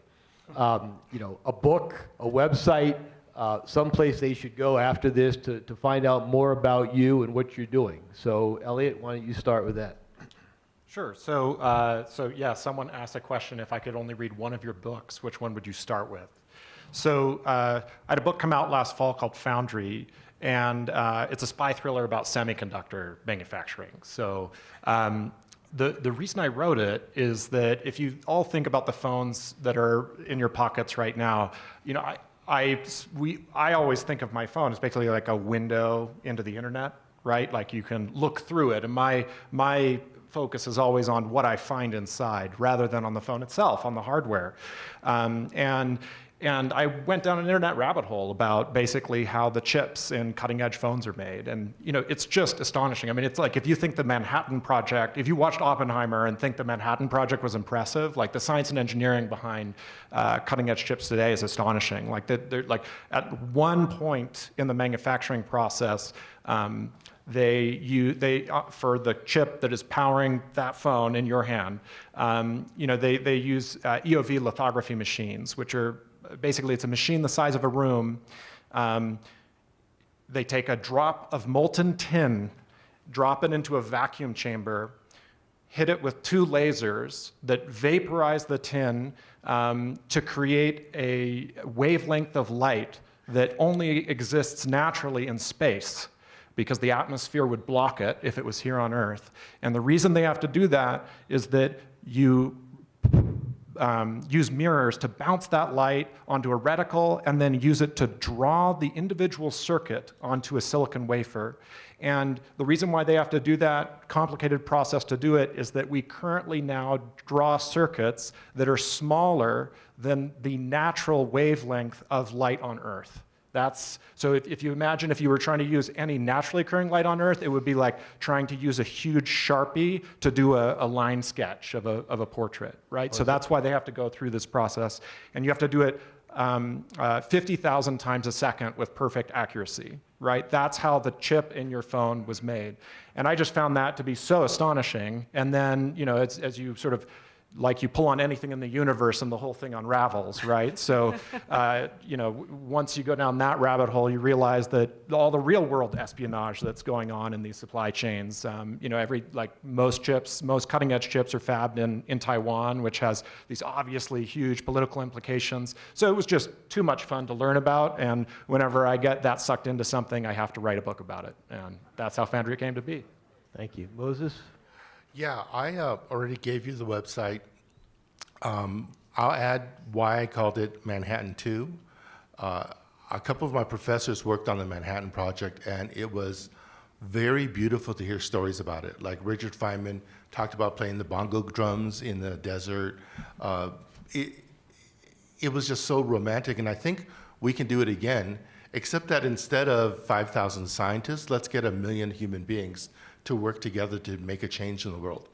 a book, a website, someplace they should go after this to find out more about you and what you're doing. So, Elliot, why don't you start with that? Sure. So yeah, someone asked a question, if I could only read one of your books, which one would you start with? So I had a book come out last fall called Foundry, and it's a spy thriller about semiconductor manufacturing. So the reason I wrote it is that if you all think about the phones that are in your pockets right now, I always think of my phone as basically like a window into the internet, right? Like you can look through it, and my focus is always on what I find inside rather than on the phone itself, on the hardware. And I went down an internet rabbit hole about basically how the chips in cutting-edge phones are made. And it's just astonishing. I mean, it's like if you think the Manhattan Project, if you watched Oppenheimer and think the Manhattan Project was impressive, like the science and engineering behind cutting-edge chips today is astonishing. Like at one point in the manufacturing process, they for the chip that is powering that phone in your hand, they use EOV lithography machines, which are basically, it's a machine the size of a room. They take a drop of molten tin, drop it into a vacuum chamber, hit it with 2 lasers that vaporize the tin to create a wavelength of light that only exists naturally in space, because the atmosphere would block it if it was here on Earth. And the reason they have to do that is that you use mirrors to bounce that light onto a reticle and then use it to draw the individual circuit onto a silicon wafer. And the reason why they have to do that complicated process to do it is that we currently now draw circuits that are smaller than the natural wavelength of light on Earth. So if you imagine if you were trying to use any naturally occurring light on Earth, it would be like trying to use a huge Sharpie to do a line sketch of a portrait, right? So that's why they have to go through this process. And you have to do it 50,000 times a second with perfect accuracy, right? That's how the chip in your phone was made. And I just found that to be so astonishing. And then, as you sort of, like you pull on anything in the universe and the whole thing unravels, right? So, once you go down that rabbit hole, you realize that all the real world espionage that's going on in these supply chains, most cutting edge chips are fabbed in Taiwan, which has these obviously huge political implications. So it was just too much fun to learn about. And whenever I get that sucked into something, I have to write a book about it. And that's how Foundry came to be. Thank you. Moses? Yeah, I already gave you the website. I'll add why I called it Manhattan 2. A couple of my professors worked on the Manhattan Project, and it was very beautiful to hear stories about it. Like Richard Feynman talked about playing the bongo drums in the desert. It was just so romantic, and I think we can do it again, except that instead of 5,000 scientists, let's get 1 million human beings to work together to make a change in the world.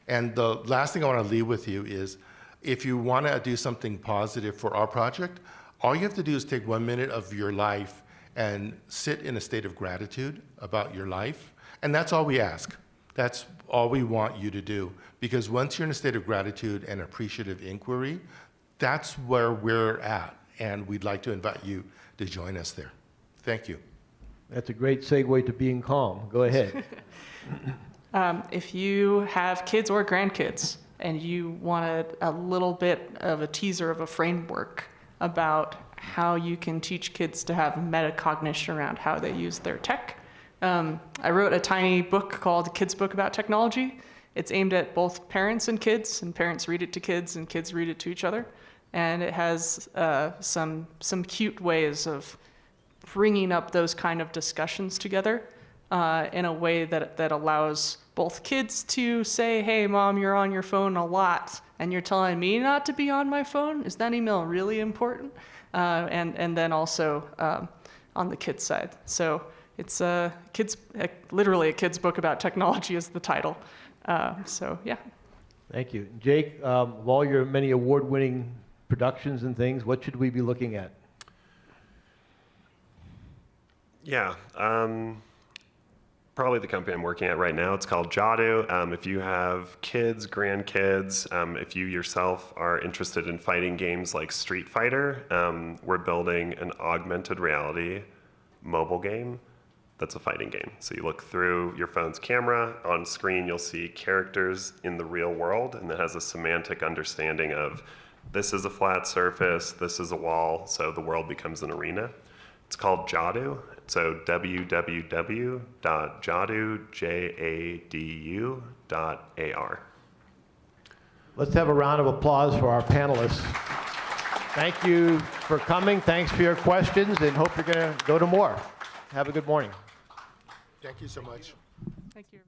And the last thing I want to leave with you is, if you want to do something positive for our project, all you have to do is take 1 minute of your life and sit in a state of gratitude about your life. And that's all we ask. That's all we want you to do. Because once you're in a state of gratitude and appreciative inquiry, that's where we're at. And we'd like to invite you to join us there. Thank you. That's a great segue to being calm. Go ahead. If you have kids or grandkids and you want a little bit of a teaser of a framework about how you can teach kids to have metacognition around how they use their tech, I wrote a tiny book called Kids Book About Technology. It's aimed at both parents and parents read it to kids and kids read it to each other. And it has some cute ways of bringing up those kind of discussions together in a way that allows both kids to say, hey, Mom, you're on your phone a lot, and you're telling me not to be on my phone? Is that email really important? And then also on the kids' side. So it's literally a kid's book about technology is the title. So yeah. Thank you. Jake, of all your many award-winning productions and things, what should we be looking at? Yeah, probably the company I'm working at right now. It's called Jadu. If you have kids, grandkids, if you yourself are interested in fighting games like Street Fighter, we're building an augmented reality mobile game that's a fighting game. So you look through your phone's camera, on screen you'll see characters in the real world, and that has a semantic understanding of this is a flat surface, this is a wall, so the world becomes an arena. It's called Jadu. So www.jadu.ar. Let's have a round of applause for our panelists. Thank you for coming. Thanks for your questions, and hope you're going to go to more. Have a good morning. Thank you so much. Thank you.